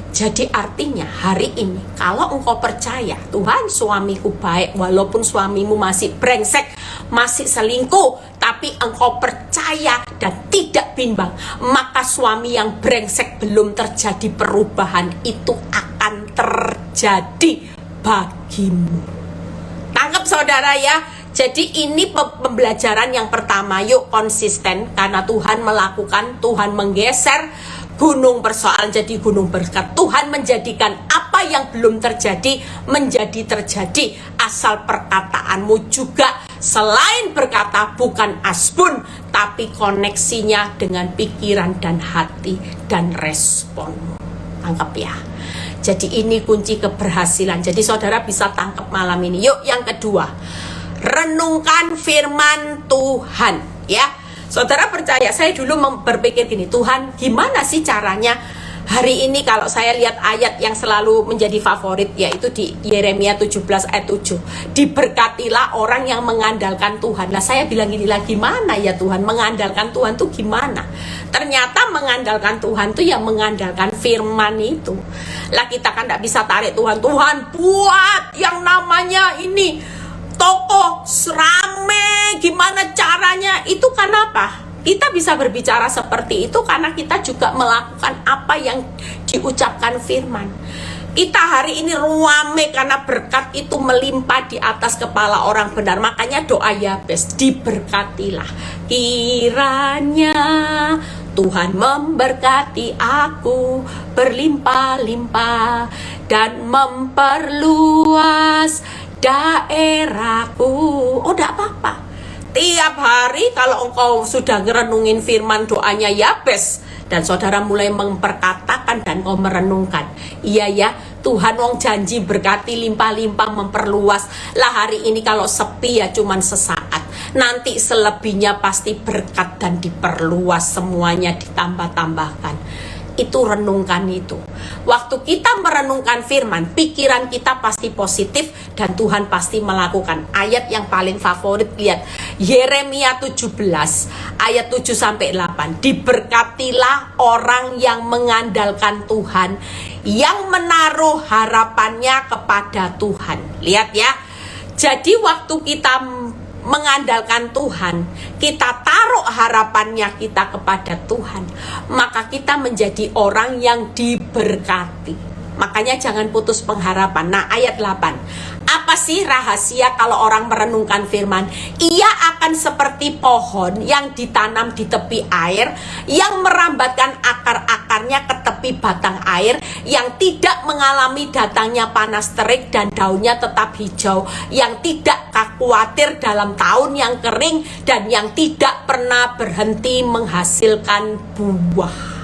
Jadi artinya hari ini kalau engkau percaya Tuhan suamiku baik walaupun suamimu masih brengsek, masih selingkuh, tapi engkau percaya dan tidak bimbang, maka suami yang brengsek belum terjadi perubahan itu akan terjadi bagimu. Tangkap saudara ya. Jadi ini pembelajaran yang pertama. Yuk konsisten, karena Tuhan melakukan, Tuhan menggeser gunung persoalan jadi gunung berkat. Tuhan menjadikan apa yang belum terjadi menjadi terjadi, asal perkataanmu juga selain berkata bukan asbun, tapi koneksinya dengan pikiran dan hati dan responmu. Tangkap ya. Jadi ini kunci keberhasilan. Jadi saudara bisa tangkap malam ini. Yuk yang kedua, renungkan firman Tuhan ya. Saudara percaya, saya dulu berpikir gini, Tuhan gimana sih caranya hari ini kalau saya lihat ayat yang selalu menjadi favorit, yaitu di Yeremia 17 ayat 7, diberkatilah orang yang mengandalkan Tuhan. Lah saya bilang gini lah, gimana ya Tuhan mengandalkan Tuhan tuh gimana? Ternyata mengandalkan Tuhan tuh yang mengandalkan firman itu. Lah kita kan tidak bisa tarik Tuhan buat yang namanya ini toko rame, gimana caranya? Itu karena apa? Kita bisa berbicara seperti itu karena kita juga melakukan apa yang diucapkan firman. Kita hari ini rame karena berkat itu melimpah di atas kepala orang benar. Makanya doa Yabes, diberkatilah kiranya Tuhan memberkati aku berlimpah-limpah dan memperluas daerahku. Oh, tidak apa-apa. Tiap hari kalau engkau sudah ngerenungin firman doanya Yabes, dan saudara mulai memperkatakan dan kau merenungkan, iya ya, Tuhan wong janji berkati limpah-limpah memperluas. Lah hari ini kalau sepi ya cuman sesaat. Nanti selebihnya pasti berkat dan diperluas, semuanya ditambah-tambahkan. Itu renungkan itu. Waktu kita merenungkan firman, pikiran kita pasti positif dan Tuhan pasti melakukan. Ayat yang paling favorit, lihat Yeremia 17 ayat 7 sampai 8. Diberkatilah orang yang mengandalkan Tuhan, yang menaruh harapannya kepada Tuhan. Lihat ya. Jadi waktu kita mengandalkan Tuhan, kita taruh harapannya kita kepada Tuhan, maka kita menjadi orang yang diberkati. Makanya jangan putus pengharapan. Nah ayat 8, apa sih rahasia kalau orang merenungkan firman? Ia akan seperti pohon yang ditanam di tepi air, yang merambatkan akar-akarnya ke tepi batang air, yang tidak mengalami datangnya panas terik dan daunnya tetap hijau, yang tidak khawatir dalam tahun yang kering, dan yang tidak pernah berhenti menghasilkan buah.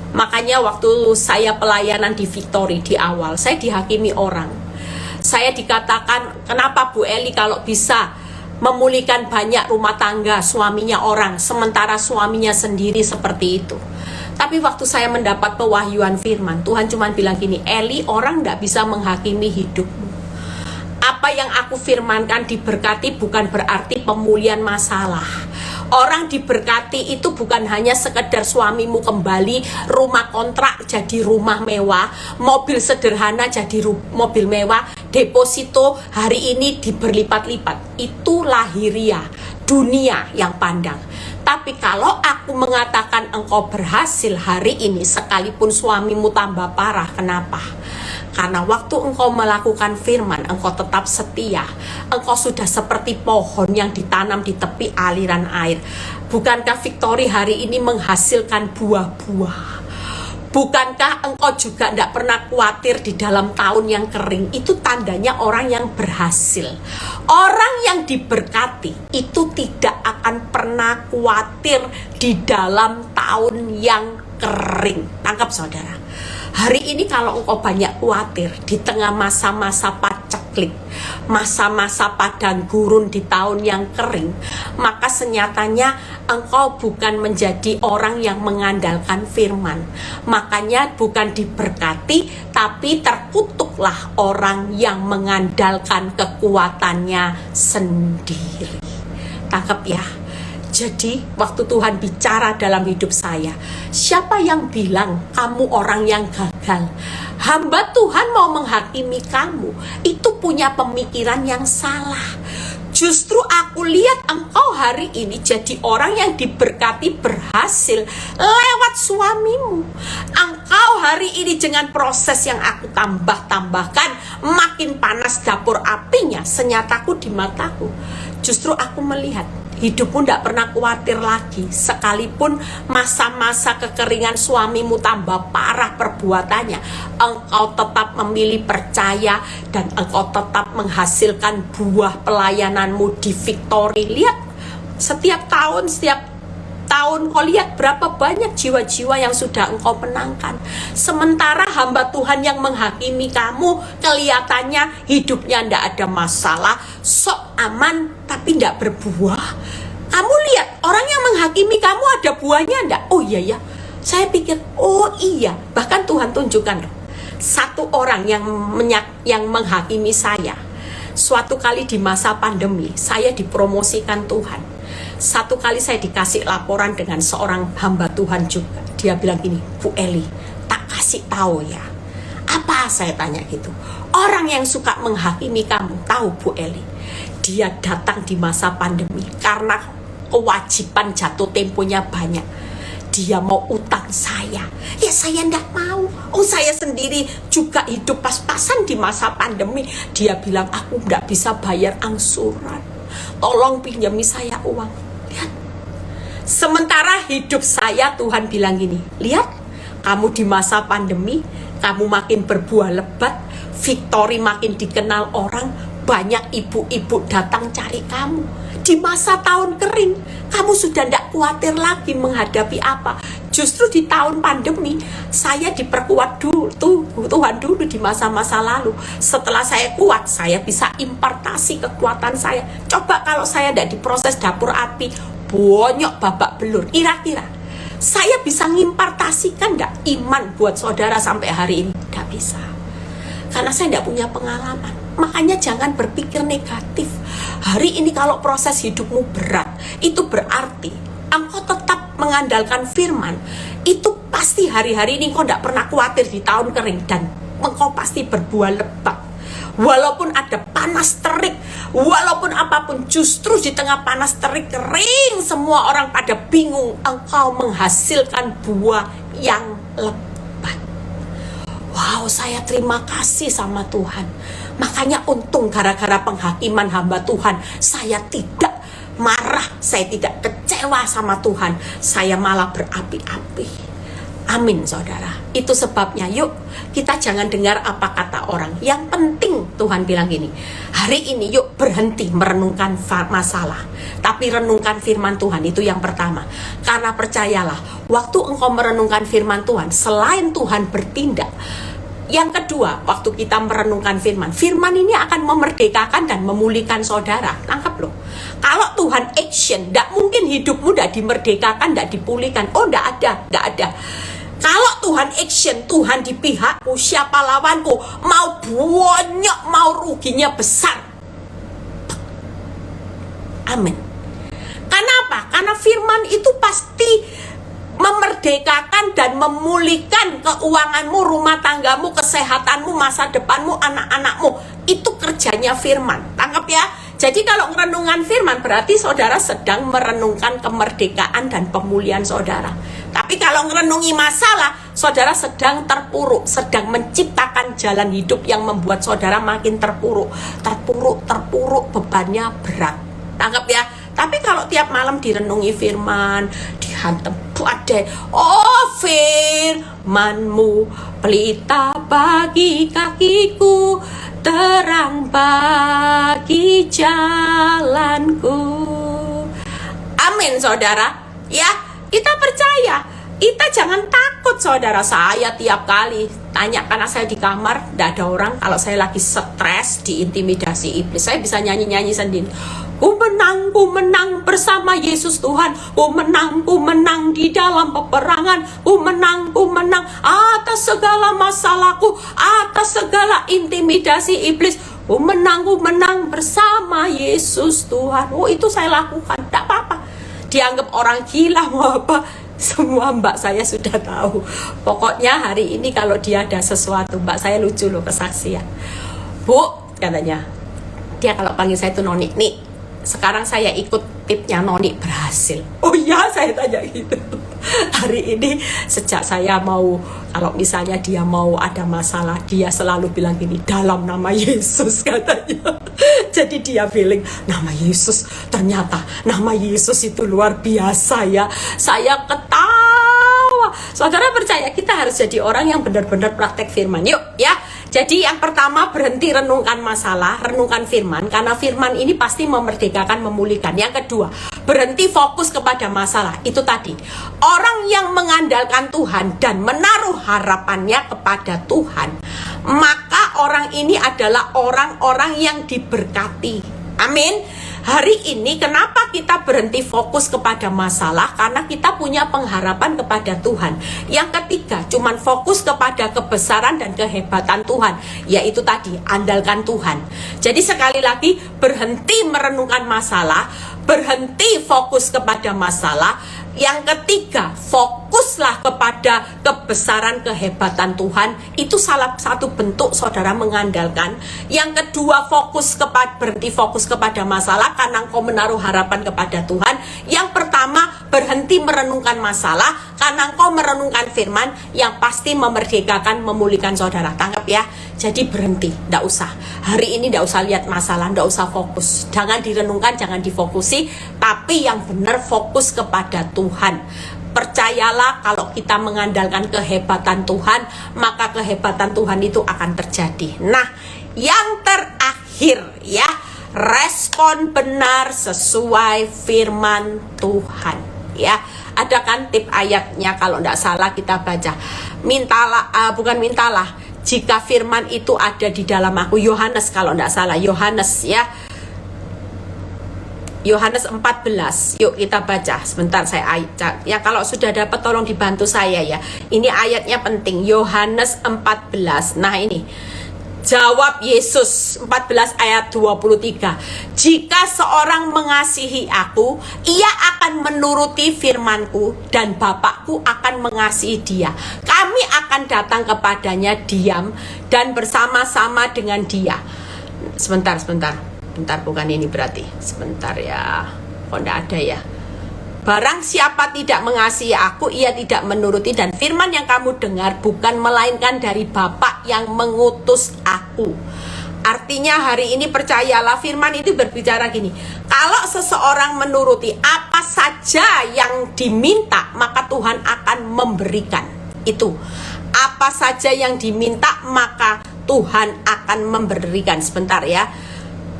Makanya waktu saya pelayanan di Victory di awal, saya dihakimi orang. Saya dikatakan, kenapa Bu Eli kalau bisa memulihkan banyak rumah tangga suaminya orang, sementara suaminya sendiri seperti itu. Tapi waktu saya mendapat pewahyuan firman, Tuhan cuma bilang gini, Eli, orang gak bisa menghakimi hidupmu. Apa yang aku firmankan diberkati bukan berarti pemulihan masalah. Orang diberkati itu bukan hanya sekedar suamimu kembali, rumah kontrak jadi rumah mewah, mobil sederhana jadi mobil mewah, deposito hari ini diberlipat-lipat. Itu lahiriah, dunia yang pandang. Tapi kalau aku mengatakan engkau berhasil hari ini, sekalipun suamimu tambah parah, kenapa? Karena waktu engkau melakukan firman, engkau tetap setia. Engkau sudah seperti pohon yang ditanam di tepi aliran air. Bukankah Victory hari ini menghasilkan buah-buah? Bukankah engkau juga tidak pernah khawatir di dalam tahun yang kering? Itu tandanya orang yang berhasil. Orang yang diberkati itu tidak akan pernah khawatir di dalam tahun yang kering. Tangkap saudara. Hari ini kalau engkau banyak khawatir di tengah masa-masa paceklik, masa-masa padang gurun di tahun yang kering, maka senyatanya engkau bukan menjadi orang yang mengandalkan firman. Makanya bukan diberkati, tapi terkutuklah orang yang mengandalkan kekuatannya sendiri. Tangkap ya. Jadi waktu Tuhan bicara dalam hidup saya, siapa yang bilang kamu orang yang gagal? Padahal hamba Tuhan mau menghakimi kamu itu punya pemikiran yang salah. Justru aku lihat engkau hari ini jadi orang yang diberkati berhasil lewat suamimu. Engkau hari ini dengan proses yang aku tambahkan, makin panas dapur apinya, senyataku di mataku. Justru aku melihat hidupmu tidak pernah khawatir lagi. Sekalipun masa-masa kekeringan suamimu tambah parah perbuatannya, engkau tetap memilih percaya dan engkau tetap menghasilkan buah pelayananmu di Victory. Lihat, setiap tahun kau lihat berapa banyak jiwa-jiwa yang sudah engkau menangkan. Sementara hamba Tuhan yang menghakimi kamu kelihatannya hidupnya tidak ada masalah, sok aman tapi tidak berbuah. Kamu lihat orang yang menghakimi kamu ada buahnya enggak? Oh iya ya, saya pikir oh iya. Bahkan Tuhan tunjukkan loh, satu orang yang menghakimi saya. Suatu kali di masa pandemi saya dipromosikan Tuhan. Satu kali saya dikasih laporan dengan seorang hamba Tuhan juga. Dia bilang gini, Bu Eli, tak kasih tahu ya. Apa saya tanya gitu. Orang yang suka menghakimi kamu, tahu Bu Eli, dia datang di masa pandemi karena kewajiban jatuh temponya banyak. Dia mau utang saya. Ya saya enggak mau. Oh saya sendiri juga hidup pas-pasan di masa pandemi. Dia bilang aku enggak bisa bayar angsuran. Tolong pinjami saya uang. Lihat. Sementara hidup saya Tuhan bilang gini, lihat kamu di masa pandemi, kamu makin berbuah lebat, Victory makin dikenal orang, banyak ibu-ibu datang cari kamu. Di masa tahun kering, kamu sudah tidak khawatir lagi menghadapi apa. Justru di tahun pandemi, saya diperkuat dulu Tuhan dulu di masa-masa lalu. Setelah saya kuat, saya bisa impartasi kekuatan saya. Coba kalau saya tidak diproses dapur api, bonyok babak belur. Kira-kira saya bisa ngimpartasikan tidak iman buat saudara sampai hari ini? Tidak bisa. Karena saya tidak punya pengalaman. Makanya jangan berpikir negatif. Hari ini kalau proses hidupmu berat, itu berarti engkau tetap mengandalkan firman. Itu pasti hari-hari ini engkau tidak pernah khawatir di tahun kering. Dan engkau pasti berbuah lebat. Walaupun ada panas terik, walaupun apapun, justru di tengah panas terik kering, semua orang pada bingung, engkau menghasilkan buah yang lebat. Wow, saya terima kasih sama Tuhan. Makanya untung gara-gara penghakiman hamba Tuhan, saya tidak marah, saya tidak kecewa sama Tuhan, saya malah berapi-api. Amin saudara. Itu sebabnya yuk kita jangan dengar apa kata orang. Yang penting Tuhan bilang gini, hari ini yuk berhenti merenungkan masalah, tapi renungkan firman Tuhan. Itu yang pertama. Karena percayalah, waktu engkau merenungkan firman Tuhan, selain Tuhan bertindak, yang kedua, waktu kita merenungkan firman ini akan memerdekakan dan memulihkan saudara. Tangkap loh. Kalau Tuhan action, tidak mungkin hidupmu tidak dimerdekakan, tidak dipulihkan. Oh, tidak ada. Kalau Tuhan action, Tuhan di pihakku, siapa lawanku? Mau bonyok, mau ruginya besar. Amin. Kenapa? Karena firman itu pasti memerdekakan dan memulihkan keuanganmu, rumah tanggamu, kesehatanmu, masa depanmu, anak-anakmu. Itu kerjanya firman. Tangkap ya. Jadi kalau merenungkan firman berarti saudara sedang merenungkan kemerdekaan dan pemulihan saudara. Tapi kalau merenungi masalah, saudara sedang terpuruk, sedang menciptakan jalan hidup yang membuat saudara makin terpuruk, bebannya berat. Tangkap ya. Tapi kalau tiap malam direnungi firman, dihantam badai, oh firmanmu pelita bagi kakiku, terang bagi jalanku. Amin saudara. Ya, kita percaya. Kita jangan takut saudara. Saya tiap kali tanya, karena saya di kamar tidak ada orang. Kalau saya lagi stres, diintimidasi iblis, saya bisa nyanyi-nyanyi sendiri. Ku menang bersama Yesus Tuhan. Ku menang di dalam peperangan. Ku menang atas segala masalahku, atas segala intimidasi iblis. Ku menang bersama Yesus Tuhan. Oh, itu saya lakukan. Tidak apa-apa. Dianggap orang gila mau apa? Semua mbak saya sudah tahu. Pokoknya hari ini kalau dia ada sesuatu, mbak saya lucu loh kesaksian. Bu, katanya, dia kalau panggil saya itu Noni, nih sekarang saya ikut tipnya Noni, berhasil. Oh iya, saya tanya gitu. Hari ini sejak saya mau, kalau misalnya dia mau ada masalah, dia selalu bilang gini, dalam nama Yesus, katanya. Jadi dia feeling, nama Yesus, ternyata nama Yesus itu luar biasa ya. Saya ketawa. Saudara percaya kita harus jadi orang yang benar-benar praktek firman. Yuk ya. Jadi yang pertama, berhenti renungkan masalah, renungkan firman, karena firman ini pasti memerdekakan, memulihkan. Yang kedua, berhenti fokus kepada masalah. Itu tadi, orang yang mengandalkan Tuhan dan menaruh harapannya kepada Tuhan, maka orang ini adalah orang-orang yang diberkati. Amin. Hari ini kenapa kita berhenti fokus kepada masalah? Karena kita punya pengharapan kepada Tuhan. Yang ketiga, cuman fokus kepada kebesaran dan kehebatan Tuhan, yaitu tadi, andalkan Tuhan. Jadi sekali lagi, berhenti merenungkan masalah, berhenti fokus kepada masalah. Yang ketiga, fokuslah kepada kebesaran kehebatan Tuhan. Itu salah satu bentuk saudara mengandalkan. Yang kedua, berhenti fokus kepada masalah karena engkau menaruh harapan kepada Tuhan. Yang pertama, berhenti merenungkan masalah karena engkau merenungkan firman yang pasti memerdekakan, memulihkan saudara. Tangkap ya. Jadi berhenti, tidak usah. Hari ini tidak usah lihat masalah, tidak usah fokus. Jangan direnungkan, jangan difokusi, tapi yang benar fokus kepada Tuhan. Percayalah, kalau kita mengandalkan kehebatan Tuhan, maka kehebatan Tuhan itu akan terjadi. Nah, yang terakhir ya, respon benar sesuai firman Tuhan. Ya, ada kan tip ayatnya kalau tidak salah kita baca. Mintalah, jika firman itu ada di dalam aku. Yohanes kalau tidak salah, Yohanes ya. Yohanes 14. Yuk kita baca. Sebentar saya ayat. Ya kalau sudah dapat tolong dibantu saya ya. Ini ayatnya penting. Yohanes 14. Nah ini. Jawab Yesus 14 ayat 23. Jika seorang mengasihi aku, ia akan menuruti firmanku dan Bapakku akan mengasihi dia. Kami akan datang kepadanya diam dan bersama-sama dengan dia. Sebentar, bukan ini berarti. Sebentar ya. Kok enggak ada ya? Barang siapa tidak mengasihi aku, ia tidak menuruti, dan firman yang kamu dengar bukan melainkan dari Bapa yang mengutus aku. Artinya hari ini percayalah, firman itu berbicara gini. Kalau seseorang menuruti apa saja yang diminta, maka Tuhan akan memberikan. Itu. Apa saja yang diminta, maka Tuhan akan memberikan. Sebentar ya.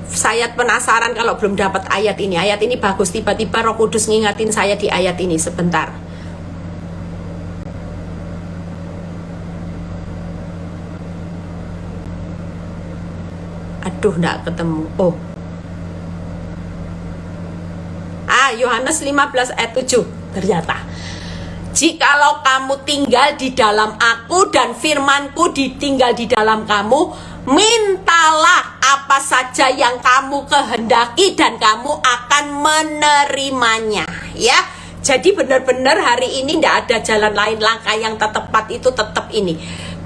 Saya penasaran kalau belum dapat ayat ini. Ayat ini bagus, tiba-tiba Roh Kudus ngingatin saya di ayat ini. Sebentar. Aduh, enggak ketemu. Oh. Yohanes 15 ayat 7. Ternyata. Jikalau kamu tinggal di dalam aku dan firmanku tinggal di dalam kamu, mintalah apa saja yang kamu kehendaki dan kamu akan menerimanya. Ya, jadi benar-benar hari ini tidak ada jalan lain, langkah yang tepat itu tetap ini.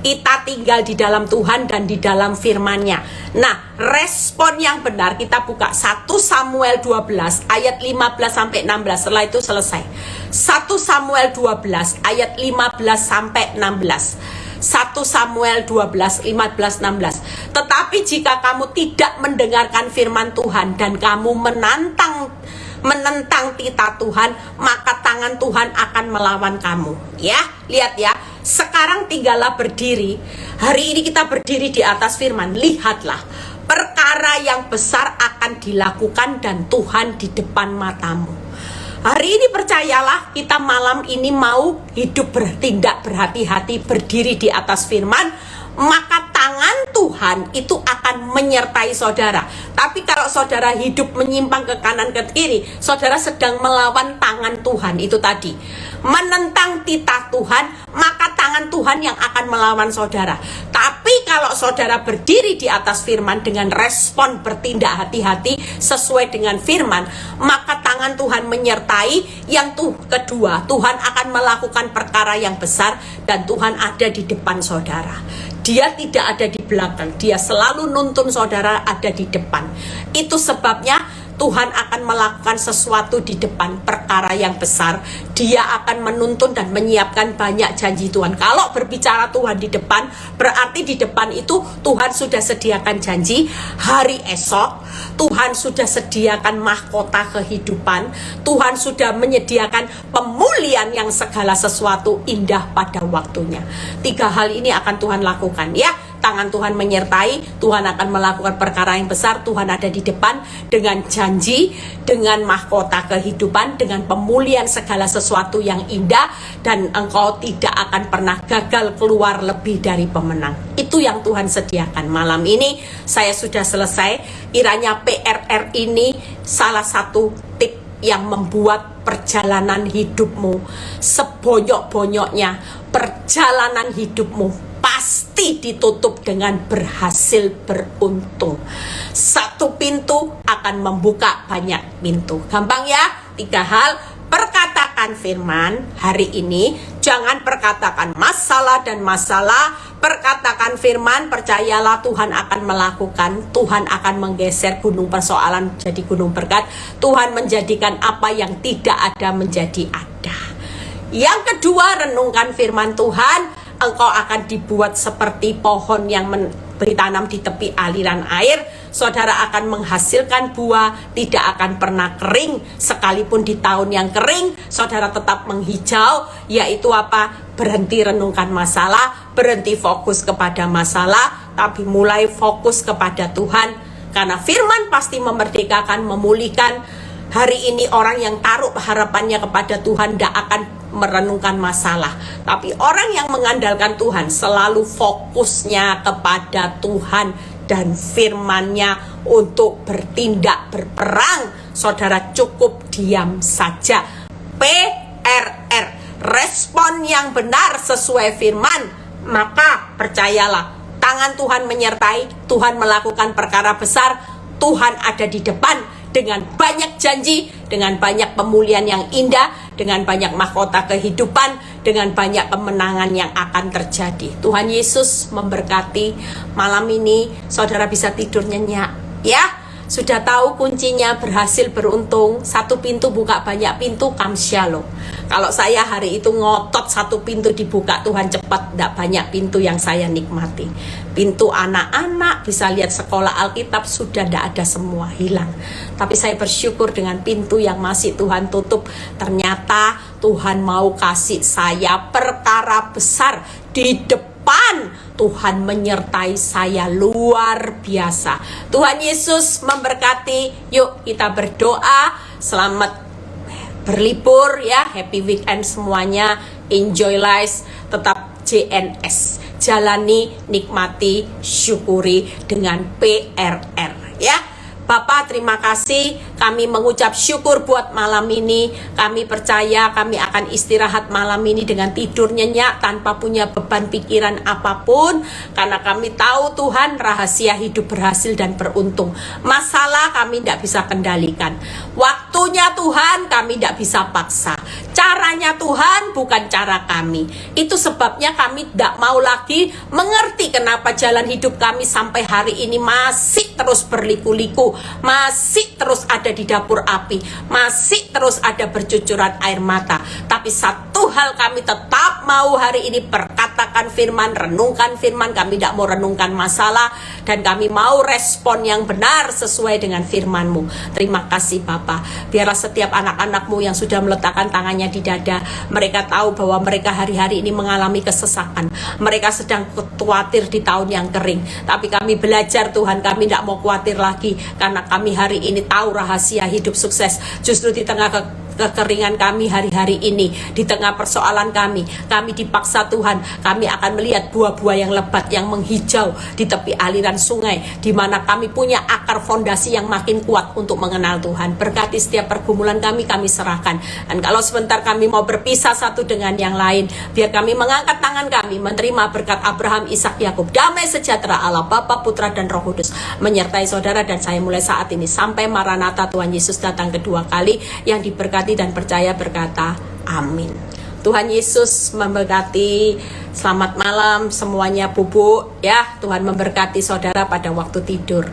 Kita tinggal di dalam Tuhan dan di dalam firman-Nya. Nah, respon yang benar kita buka 1 Samuel 12 ayat 15 sampai 16. Setelah itu selesai. 1 Samuel 12 ayat 15 sampai 16. 1 Samuel 12, 15, 16. Tetapi jika kamu tidak mendengarkan firman Tuhan dan kamu menentang titah Tuhan, maka tangan Tuhan akan melawan kamu. Ya, lihat ya. Sekarang tinggallah berdiri. Hari ini kita berdiri di atas firman. Lihatlah, perkara yang besar akan dilakukan dan Tuhan di depan matamu. Hari ini percayalah, kita malam ini mau hidup bertindak berhati-hati, berdiri di atas firman, maka tangan Tuhan itu akan menyertai saudara. Tapi kalau saudara hidup menyimpang ke kanan ke kiri, saudara sedang melawan tangan Tuhan. Itu tadi, menentang titah Tuhan, maka tangan Tuhan yang akan melawan saudara. Tapi kalau saudara berdiri di atas firman dengan respon bertindak hati-hati sesuai dengan firman, maka tangan Tuhan menyertai. Yang kedua, Tuhan akan melakukan perkara yang besar dan Tuhan ada di depan saudara. Dia tidak ada di belakang, dia selalu nuntun saudara ada di depan. Itu sebabnya Tuhan akan melakukan sesuatu di depan, perkara yang besar. Dia akan menuntun dan menyiapkan banyak janji Tuhan. Kalau berbicara Tuhan di depan, berarti di depan itu Tuhan sudah sediakan janji hari esok. Tuhan sudah sediakan mahkota kehidupan. Tuhan sudah menyediakan pemulihan yang segala sesuatu indah pada waktunya. 3 hal ini akan Tuhan lakukan ya. Tangan Tuhan menyertai, Tuhan akan melakukan perkara yang besar, Tuhan ada di depan dengan janji, dengan mahkota kehidupan, dengan pemulihan segala sesuatu yang indah, dan engkau tidak akan pernah gagal keluar lebih dari pemenang. Itu yang Tuhan sediakan. Malam ini saya sudah selesai. Kiranya PRR ini salah satu tip yang membuat perjalanan hidupmu sebonyok-bonyoknya, perjalanan hidupmu pasti ditutup dengan berhasil beruntung. Satu pintu akan membuka banyak pintu. Gampang ya? 3 hal. Perkatakan firman hari ini. Jangan perkatakan masalah dan masalah. Perkatakan firman, percayalah Tuhan akan melakukan. Tuhan akan menggeser gunung persoalan jadi gunung berkat. Tuhan menjadikan apa yang tidak ada menjadi ada. Yang kedua, renungkan firman Tuhan. Engkau akan dibuat seperti pohon yang ditanam di tepi aliran air. Saudara akan menghasilkan buah, tidak akan pernah kering. Sekalipun di tahun yang kering, saudara tetap menghijau. Yaitu apa? Berhenti renungkan masalah, berhenti fokus kepada masalah, tapi mulai fokus kepada Tuhan. Karena firman pasti memerdekakan, memulihkan. Hari ini orang yang taruh harapannya kepada Tuhan tidak akan merenungkan masalah. Tapi orang yang mengandalkan Tuhan selalu fokusnya kepada Tuhan dan firman-Nya untuk bertindak, berperang. Saudara cukup diam saja. PRR, respon yang benar sesuai firman. Maka percayalah, tangan Tuhan menyertai, Tuhan melakukan perkara besar, Tuhan ada di depan. Dengan banyak janji, dengan banyak pemulihan yang indah, dengan banyak mahkota kehidupan, dengan banyak kemenangan yang akan terjadi. Tuhan Yesus memberkati. Malam ini saudara bisa tidur nyenyak ya. Sudah tahu kuncinya berhasil beruntung. Satu pintu buka banyak pintu, come shalom. Kalau saya hari itu ngotot satu pintu dibuka, Tuhan cepat, tidak banyak pintu yang saya nikmati. Pintu anak-anak, bisa lihat sekolah Alkitab, sudah tidak ada, semua hilang. Tapi saya bersyukur dengan pintu yang masih Tuhan tutup. Ternyata Tuhan mau kasih saya perkara besar di depan. Tuhan menyertai saya luar biasa. Tuhan Yesus memberkati. Yuk kita berdoa. Selamat berlibur ya. Happy weekend semuanya. Enjoy life. Tetap JNS. Jalani, nikmati, syukuri dengan PRR ya. Bapak terima kasih, kami mengucap syukur buat malam ini. Kami percaya kami akan istirahat malam ini dengan tidur nyenyak tanpa punya beban pikiran apapun. Karena kami tahu Tuhan rahasia hidup berhasil dan beruntung. Masalah kami tidak bisa kendalikan. Waktunya Tuhan kami tidak bisa paksa. Caranya Tuhan bukan cara kami. Itu sebabnya kami tidak mau lagi mengerti kenapa jalan hidup kami sampai hari ini masih terus berliku-liku. Masih terus ada di dapur api, masih terus ada bercucuran air mata. Tapi satu hal kami tetap mau hari ini, perkatakan firman, renungkan firman. Kami tidak mau renungkan masalah, dan kami mau respon yang benar sesuai dengan firman-Mu. Terima kasih Bapa. Biarlah setiap anak-anak-Mu yang sudah meletakkan tangannya di dada, mereka tahu bahwa mereka hari-hari ini mengalami kesesakan. Mereka sedang khawatir di tahun yang kering. Tapi kami belajar Tuhan, kami tidak mau khawatir lagi. Karena kami hari ini tahu rahasia hidup sukses. Justru di tengah kekeringan kami hari-hari ini, di tengah persoalan kami dipaksa Tuhan, kami akan melihat buah-buah yang lebat, yang menghijau di tepi aliran sungai, di mana kami punya akar fondasi yang makin kuat untuk mengenal Tuhan. Berkati setiap pergumulan kami serahkan. Dan kalau sebentar kami mau berpisah satu dengan yang lain, biar kami mengangkat tangan kami, menerima berkat Abraham, Ishak, Yakub. Damai sejahtera Allah Bapa, Putra, dan Roh Kudus menyertai saudara dan saya mulai saat ini sampai Maranatha Tuhan Yesus datang kedua kali. Yang diberkati dan percaya berkata amin. Tuhan Yesus memberkati. Selamat malam semuanya, bubuk ya. Tuhan memberkati saudara pada waktu tidur.